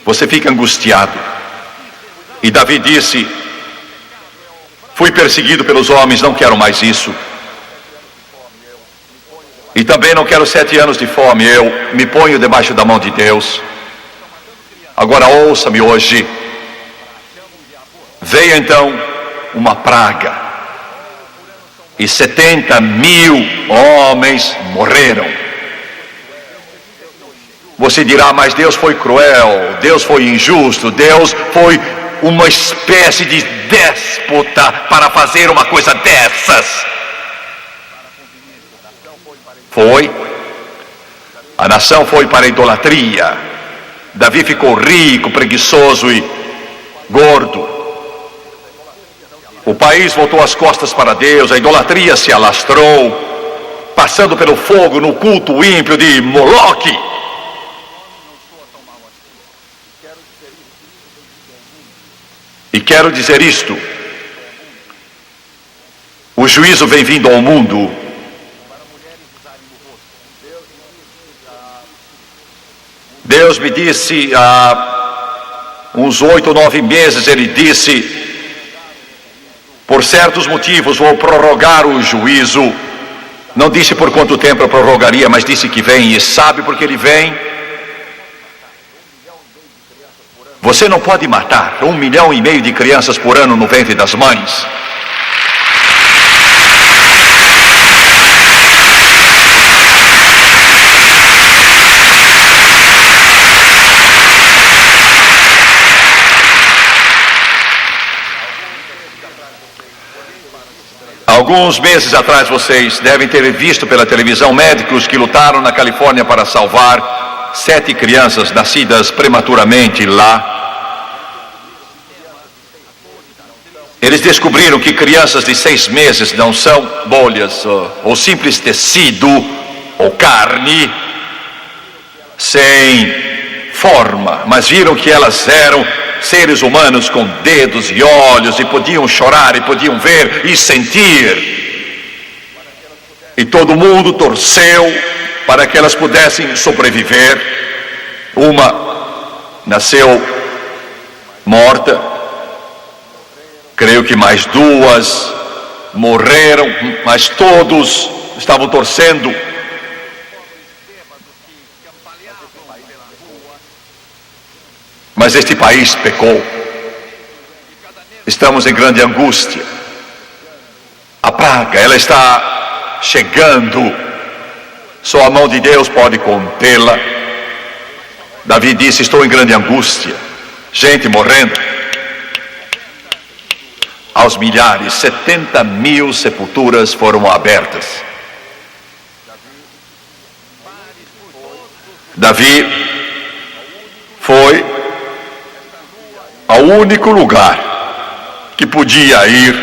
Você fica angustiado. E Davi disse: fui perseguido pelos homens, não quero mais isso. E também não quero 7 anos de fome. Eu me ponho debaixo da mão de Deus. Agora ouça-me hoje. Veio então uma praga, e 70.000 homens morreram. Você dirá: mas Deus foi cruel, Deus foi injusto, Deus foi uma espécie de déspota para fazer uma coisa dessas. Foi. A nação foi para a idolatria. Davi ficou rico, preguiçoso e gordo. O país voltou as costas para Deus, a idolatria se alastrou, passando pelo fogo no culto ímpio de Moloque. E quero dizer isto: o juízo vem vindo ao mundo. Deus me disse há uns 8 ou 9 meses, Ele disse: por certos motivos vou prorrogar o juízo. Não disse por quanto tempo eu prorrogaria, mas disse que vem. E sabe por que Ele vem? Você não pode matar 1,5 milhão de crianças por ano no ventre das mães. Alguns meses atrás vocês devem ter visto pela televisão médicos que lutaram na Califórnia para salvar 7 crianças nascidas prematuramente lá. Eles descobriram que crianças de 6 meses não são bolhas ou simples tecido ou carne sem forma, mas viram que elas eram seres humanos com dedos e olhos, e podiam chorar, e podiam ver e sentir. E todo mundo torceu para que elas pudessem sobreviver. Uma nasceu morta, creio que mais 2 morreram, mas todos estavam torcendo. Mas este país pecou. Estamos em grande angústia. A praga, ela está chegando. Só a mão de Deus pode contê-la. Davi disse: estou em grande angústia. Gente morrendo. Aos milhares, 70.000 sepulturas foram abertas. Davi foi ao único lugar que podia ir.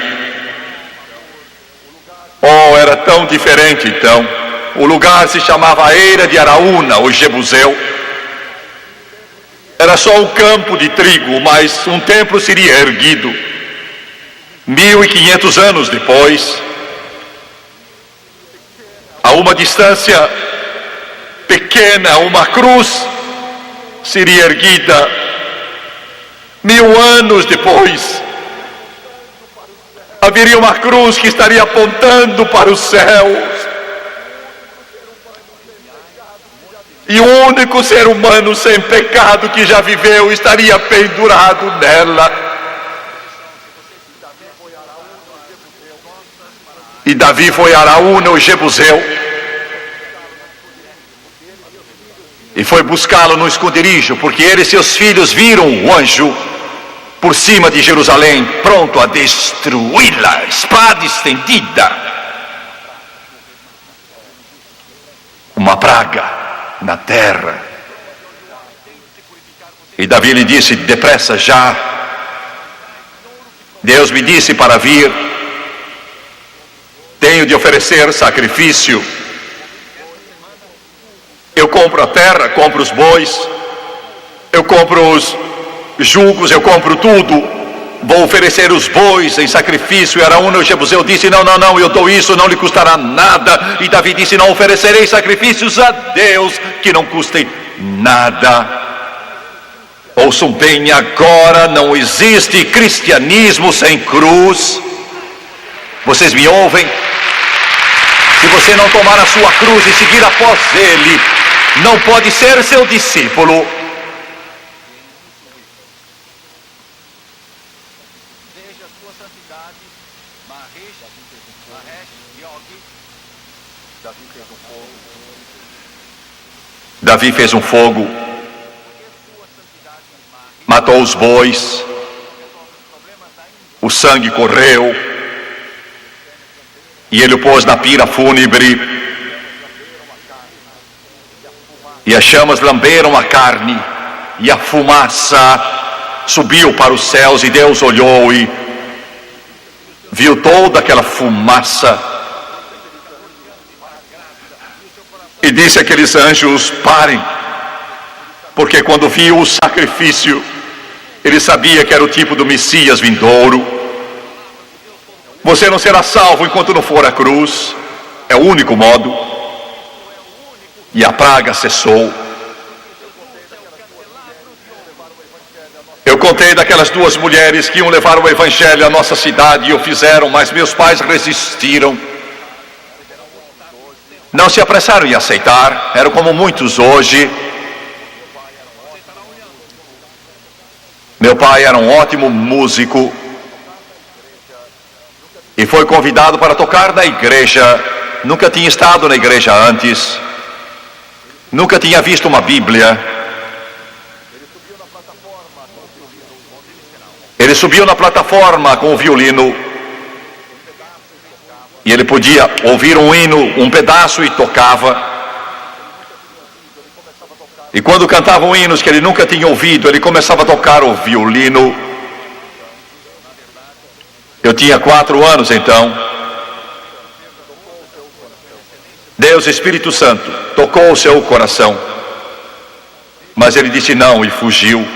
Oh, era tão diferente então. O lugar se chamava Eira de Araúna, o Jebuseu. Era só um campo de trigo, mas um templo seria erguido. 1.500 anos depois, a uma distância pequena, uma cruz seria erguida. 1000 anos depois, haveria uma cruz que estaria apontando para os céus. E o único ser humano sem pecado que já viveu estaria pendurado nela. E Davi foi a Araúna, o Jebuseu, e foi buscá-lo no esconderijo, porque ele e seus filhos viram o anjo por cima de Jerusalém, pronto a destruí-la, espada estendida. Uma praga. na terra. E Davi lhe disse: depressa já. Deus me disse para vir. Tenho de oferecer sacrifício. Eu compro a terra, compro os bois, eu compro os jugos, eu compro tudo. Vou oferecer os bois em sacrifício. E Araúna, o Jebuseu, disse: não, eu dou isso, não lhe custará nada. E Davi disse: não oferecerei sacrifícios a Deus que não custem nada. Ouçam bem agora, não existe cristianismo sem cruz. Vocês me ouvem? Se você não tomar a sua cruz e seguir após ele, não pode ser seu discípulo. Davi fez um fogo, matou os bois, o sangue correu, e ele o pôs na pira fúnebre, e as chamas lamberam a carne, e a fumaça subiu para os céus, e Deus olhou e viu toda aquela fumaça, e disse àqueles anjos: parem, porque quando viu o sacrifício, ele sabia que era o tipo do Messias vindouro. Você não será salvo enquanto não for à cruz, é o único modo. E a praga cessou. Eu contei daquelas duas mulheres que iam levar o evangelho à nossa cidade, e o fizeram, mas meus pais resistiram. Não se apressaram em aceitar, eram como muitos hoje. Meu pai era um ótimo músico e foi convidado para tocar na igreja. Nunca tinha estado na igreja antes, nunca tinha visto uma Bíblia. Ele subiu na plataforma com o violino, e ele podia ouvir um hino, um pedaço, e tocava. E quando cantavam hinos que ele nunca tinha ouvido, ele começava a tocar o violino. Eu tinha 4 anos então. Deus, Espírito Santo, tocou o seu coração, mas ele disse não e fugiu.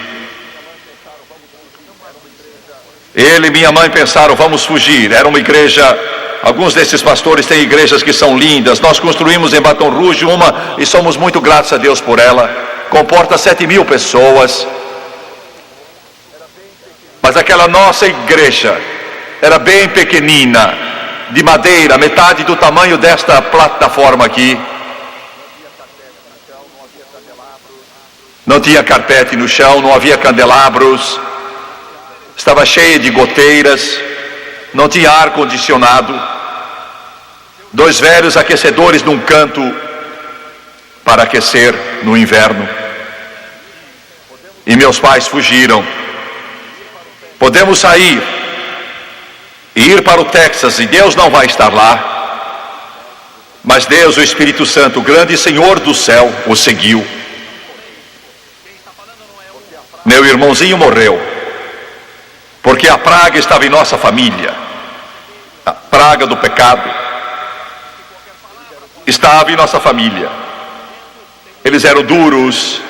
Ele e minha mãe pensaram: vamos fugir. Era uma igreja. Alguns desses pastores têm igrejas que são lindas. Nós construímos em Baton Rouge uma, e somos muito gratos a Deus por ela. Comporta 7.000 pessoas. Mas aquela nossa igreja era bem pequenina, de madeira, metade do tamanho desta plataforma aqui. Não tinha carpete no chão, não havia candelabros. Estava cheia de goteiras, não tinha ar-condicionado. 2 velhos aquecedores num canto para aquecer no inverno. E meus pais fugiram. Podemos sair e ir para o Texas, e Deus não vai estar lá. Mas Deus, o Espírito Santo, o grande Senhor do céu, o seguiu. Meu irmãozinho morreu, porque a praga estava em nossa família. A praga do pecado estava em nossa família. Eles eram duros.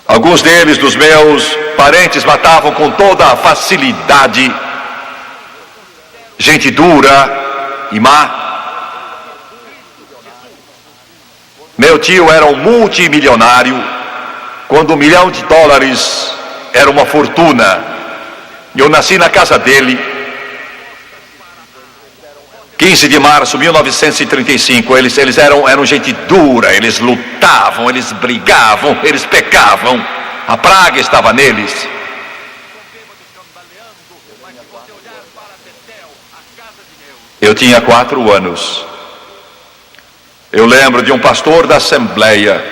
Alguns deles, dos meus parentes, matavam com toda a facilidade. Gente dura e má. Meu tio era um multimilionário, quando $1 milhão era uma fortuna. Eu nasci na casa dele. 15 de março de 1935, eles eram gente dura, eles lutavam, eles brigavam, eles pecavam, a praga estava neles. Eu tinha 4 anos. Eu lembro de um pastor da Assembleia,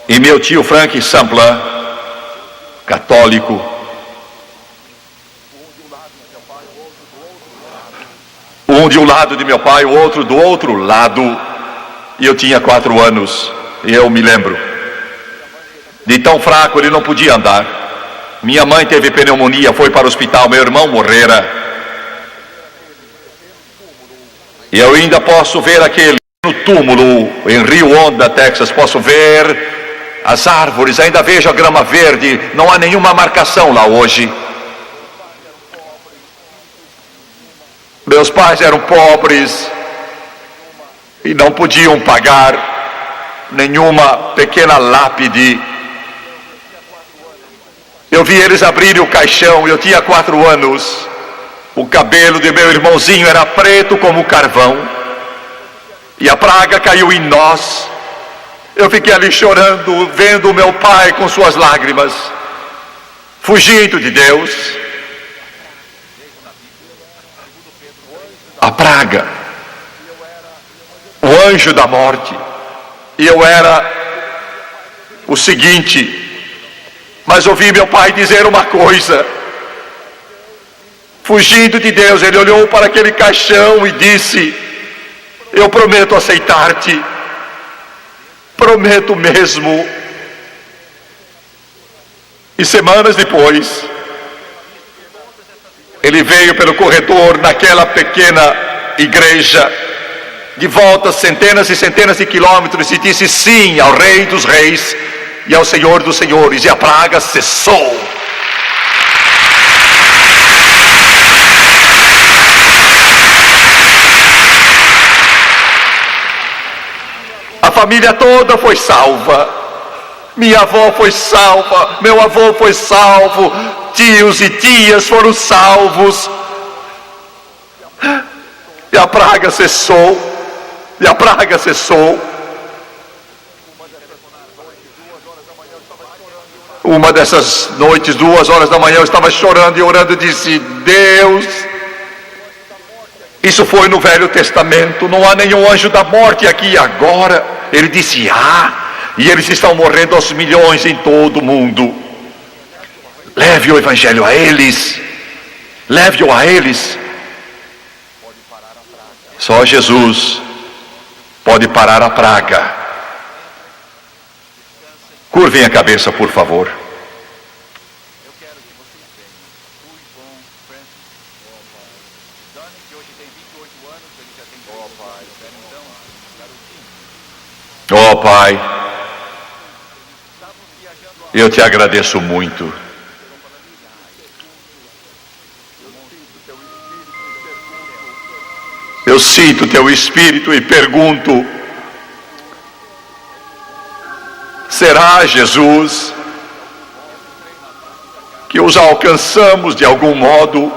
e meu tio Frank Sampler, católico, um de um lado de meu pai, o outro do outro lado. E eu tinha 4 anos, e eu me lembro. De tão fraco, ele não podia andar. Minha mãe teve pneumonia, foi para o hospital, meu irmão morrera. E eu ainda posso ver aquele no túmulo em Rio Honda, Texas. Posso ver as árvores, ainda vejo a grama verde. Não há nenhuma marcação lá hoje. Meus pais eram pobres e não podiam pagar nenhuma pequena lápide. Eu vi eles abrirem o caixão, eu tinha 4 anos. O cabelo de meu irmãozinho era preto como carvão. E a praga caiu em nós. Eu fiquei ali chorando, vendo o meu pai com suas lágrimas, fugindo de Deus. A praga, o anjo da morte. E eu era o seguinte, mas ouvi meu pai dizer uma coisa. Fugindo de Deus, ele olhou para aquele caixão e disse: eu prometo aceitar-te, prometo mesmo. E semanas depois, ele veio pelo corredor naquela pequena igreja, de volta centenas e centenas de quilômetros, e disse sim ao Rei dos Reis e ao Senhor dos Senhores, e a praga cessou. A família toda foi salva. Minha avó foi salva, meu avô foi salvo, tios e tias foram salvos. E a praga cessou. E a praga cessou. Uma dessas noites, 2 horas da manhã, eu estava chorando e orando e disse: Deus, isso foi no Velho Testamento, não há nenhum anjo da morte aqui e agora. Ele disse: e eles estão morrendo aos milhões em todo o mundo. Leve o evangelho a eles, leve-o a eles. Só Jesus pode parar a praga. Curvem a cabeça, por favor. Oh Pai, eu te agradeço muito. Eu sinto teu Espírito e pergunto: será, Jesus, que os alcançamos de algum modo?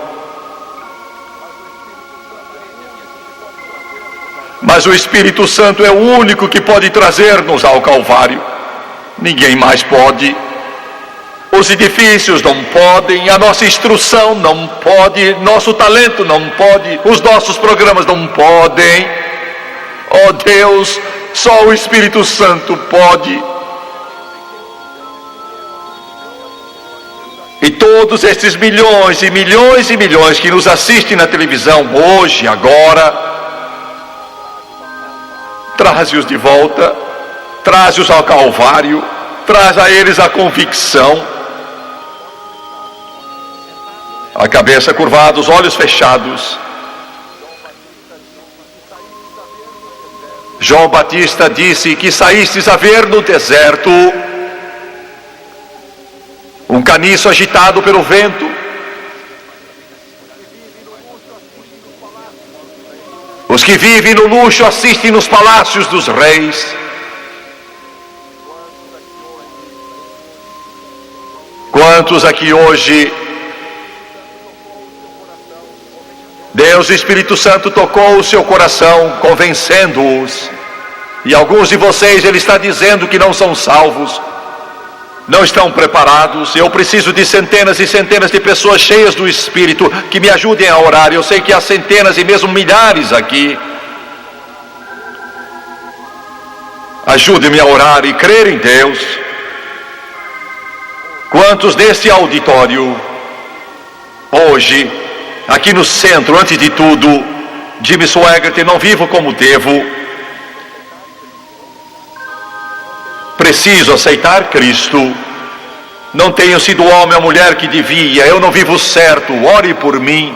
Mas o Espírito Santo é o único que pode trazer-nos ao Calvário. Ninguém mais pode. Os edifícios não podem, a nossa instrução não pode, nosso talento não pode, os nossos programas não podem. Oh Deus, só o Espírito Santo pode. E todos esses milhões e milhões e milhões que nos assistem na televisão hoje, agora, traze-os de volta, traze-os ao Calvário, traz a eles a convicção. A cabeça curvada, os olhos fechados. João Batista disse que saístes a ver no deserto um caniço agitado pelo vento. Os que vivem no luxo assistem nos palácios dos reis. Quantos aqui hoje Deus, o Espírito Santo, tocou o seu coração, convencendo-os. E alguns de vocês, Ele está dizendo que não são salvos, não estão preparados. Eu preciso de centenas e centenas de pessoas cheias do Espírito que me ajudem a orar. Eu sei que há centenas e mesmo milhares aqui. Ajude-me a orar e crer em Deus. Quantos neste auditório, hoje, aqui no centro, antes de tudo, Jimmy Swaggart, não vivo como devo. preciso aceitar Cristo. Não tenho sido o homem ou mulher que devia. Eu não vivo certo. Ore por mim.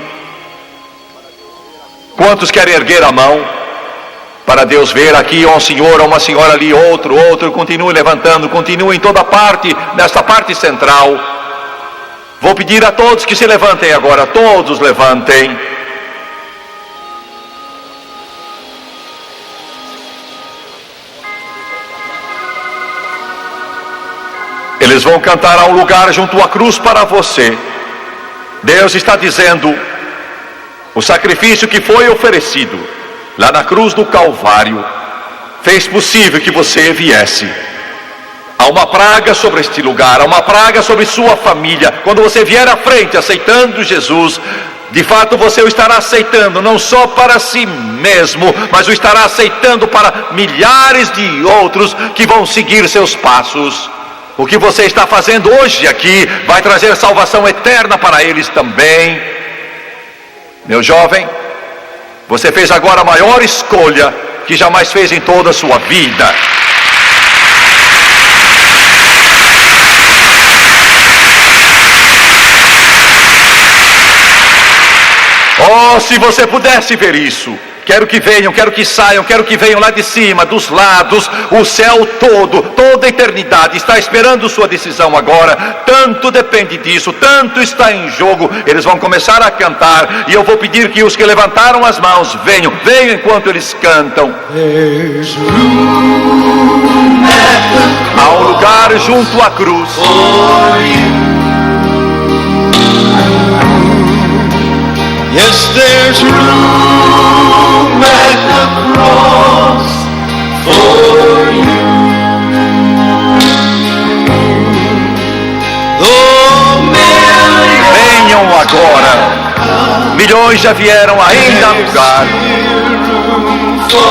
Quantos querem erguer a mão para Deus ver? Aqui um senhor, uma senhora ali, outro. Continue levantando, continue em toda parte, nesta parte central. Vou pedir a todos que se levantem agora. Todos levantem. Eles vão cantar ao lugar junto à cruz para você. Deus está dizendo: o sacrifício que foi oferecido lá na cruz do Calvário fez possível que você viesse. Há uma praga sobre este lugar, há uma praga sobre sua família. Quando você vier à frente aceitando Jesus, de fato você o estará aceitando não só para si mesmo, mas o estará aceitando para milhares de outros que vão seguir seus passos. O que você está fazendo hoje aqui vai trazer salvação eterna para eles também. Meu jovem, você fez agora a maior escolha que jamais fez em toda a sua vida. Oh, se você pudesse ver isso. Quero que venham, quero que saiam, quero que venham lá de cima, dos lados. O céu todo, toda a eternidade está esperando sua decisão agora. Tanto depende disso, tanto está em jogo. Eles vão começar a cantar e eu vou pedir que os que levantaram as mãos venham enquanto eles cantam. Há um lugar junto à cruz. Yes, there's room at the cross for you. Venham agora. Milhões já vieram, ainda há lugar.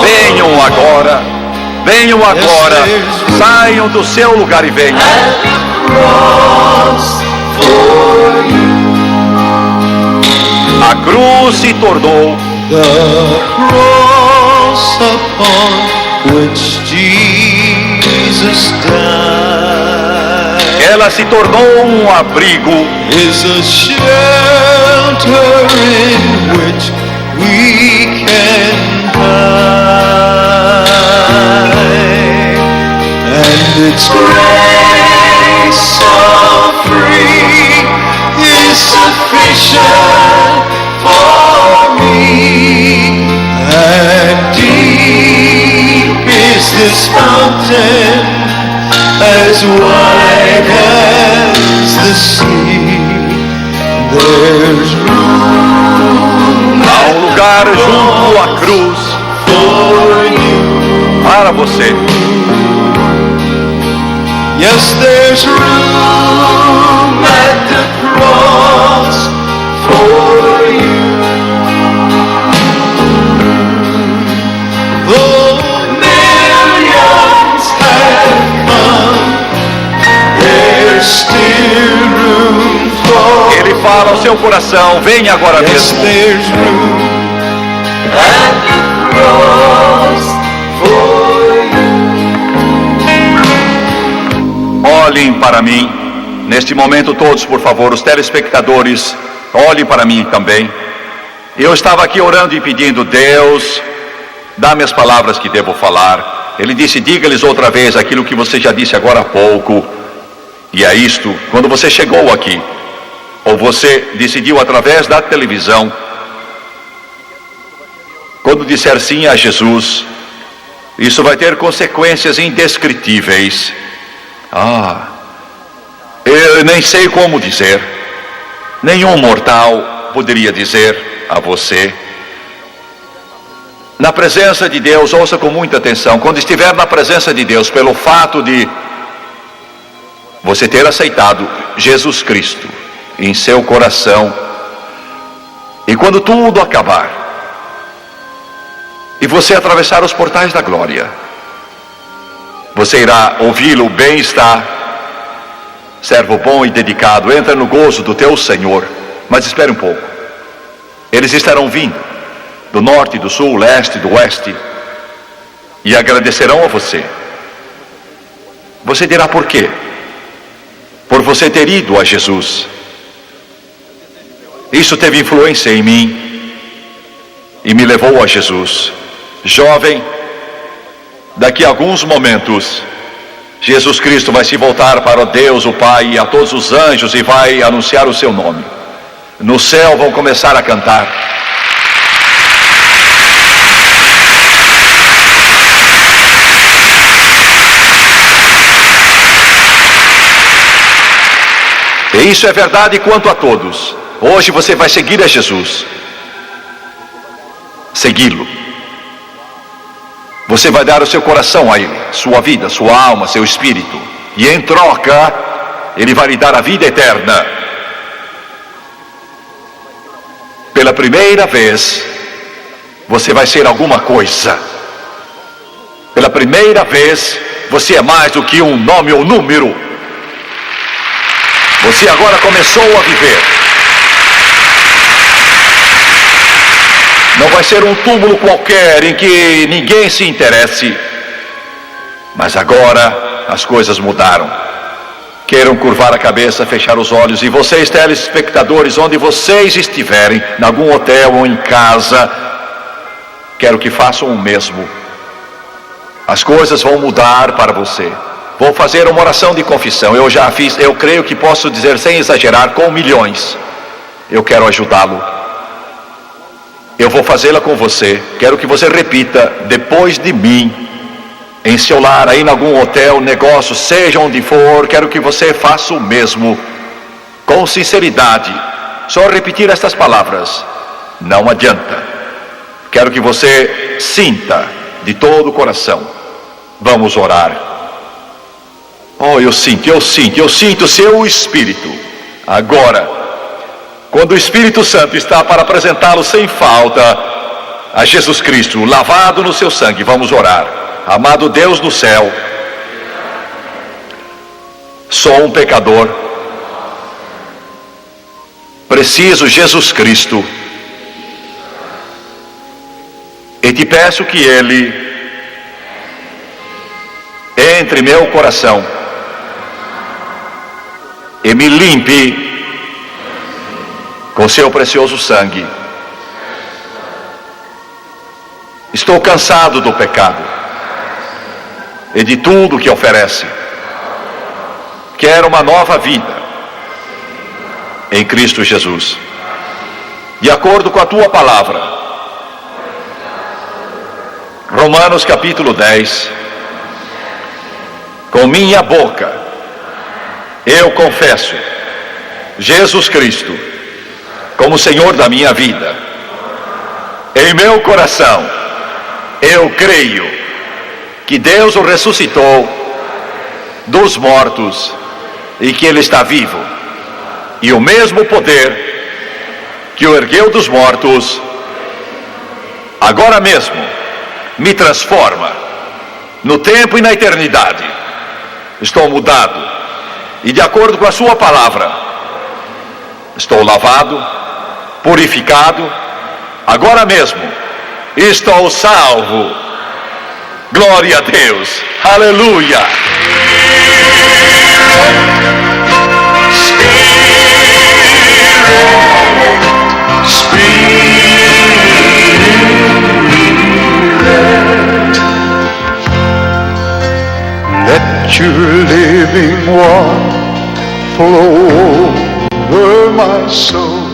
Venham agora. Venham agora. Saiam do seu lugar e venham. A cruz se tornou the cross upon which Jesus died. Ela se tornou um abrigo. Is a shelter in which we can hide, and its grace so free is sufficient for me, and deep is this fountain, as wide as the sea. There's room. Há um lugar junto à cruz for you. para você. Yes, there's room at the cross for you. Though millions have come, there's still room for. Ele fala ao seu coração: venha agora Yes, mesmo. there's room at the cross for you. Olhem para mim. Neste momento todos, por favor, os telespectadores, olhem para mim também. Eu estava aqui orando e pedindo: Deus, dá-me as palavras que devo falar. Ele disse: diga-lhes outra vez aquilo que você já disse agora há pouco. E é isto: quando você chegou aqui, ou você decidiu através da televisão, quando disser sim a Jesus, isso vai ter consequências indescritíveis. Eu nem sei como dizer. Nenhum mortal poderia dizer a você. Na presença de Deus, ouça com muita atenção. Quando estiver na presença de Deus, pelo fato de você ter aceitado Jesus Cristo em seu coração, e quando tudo acabar e você atravessar os portais da glória, você irá ouvi-lo: bem está, servo bom e dedicado, entra no gozo do teu Senhor. Mas espere um pouco. Eles estarão vindo do norte, do sul, leste, do oeste, e agradecerão a você. Você dirá por quê? Por você ter ido a Jesus. Isso teve influência em mim e me levou a Jesus. Jovem, daqui a alguns momentos, Jesus Cristo vai se voltar para Deus, o Pai, e a todos os anjos e vai anunciar o seu nome. No céu vão começar a cantar. E isso é verdade quanto a todos. Hoje você vai seguir a Jesus. Segui-lo. Você vai dar o seu coração a Ele, sua vida, sua alma, seu espírito. E em troca, Ele vai lhe dar a vida eterna. Pela primeira vez, você vai ser alguma coisa. Pela primeira vez, você é mais do que um nome ou número. Você agora começou a viver. Não vai ser um túmulo qualquer em que ninguém se interesse. Mas agora as coisas mudaram. Queiram curvar a cabeça, fechar os olhos. E vocês, telespectadores, onde vocês estiverem, em algum hotel ou em casa, quero que façam o mesmo. As coisas vão mudar para você. Vou fazer uma oração de confissão. Eu já fiz, eu creio que posso dizer sem exagerar, com milhões. Eu quero ajudá-lo. Eu vou fazê-la com você. Quero que você repita depois de mim. Em seu lar, aí em algum hotel, negócio, seja onde for, quero que você faça o mesmo. Com sinceridade. Só repetir estas palavras. Não adianta. Quero que você sinta de todo o coração. Vamos orar. Oh, eu sinto seu Espírito. Agora, quando o Espírito Santo está para apresentá-lo sem falta a Jesus Cristo, lavado no seu sangue, vamos orar. Amado Deus no céu, sou um pecador, preciso Jesus Cristo, e te peço que Ele entre em meu coração e me limpe com seu precioso sangue. Estou cansado do pecado e de tudo que oferece. Quero uma nova vida em Cristo Jesus, de acordo com a tua palavra. Romanos capítulo 10. Com minha boca eu confesso Jesus Cristo como Senhor da minha vida. Em meu coração eu creio que Deus o ressuscitou dos mortos e que Ele está vivo. E o mesmo poder que o ergueu dos mortos, agora mesmo me transforma no tempo e na eternidade. Estou mudado. E de acordo com a sua palavra, estou lavado, purificado, agora mesmo estou salvo. Glória a Deus, aleluia. Let your living water flow over my soul.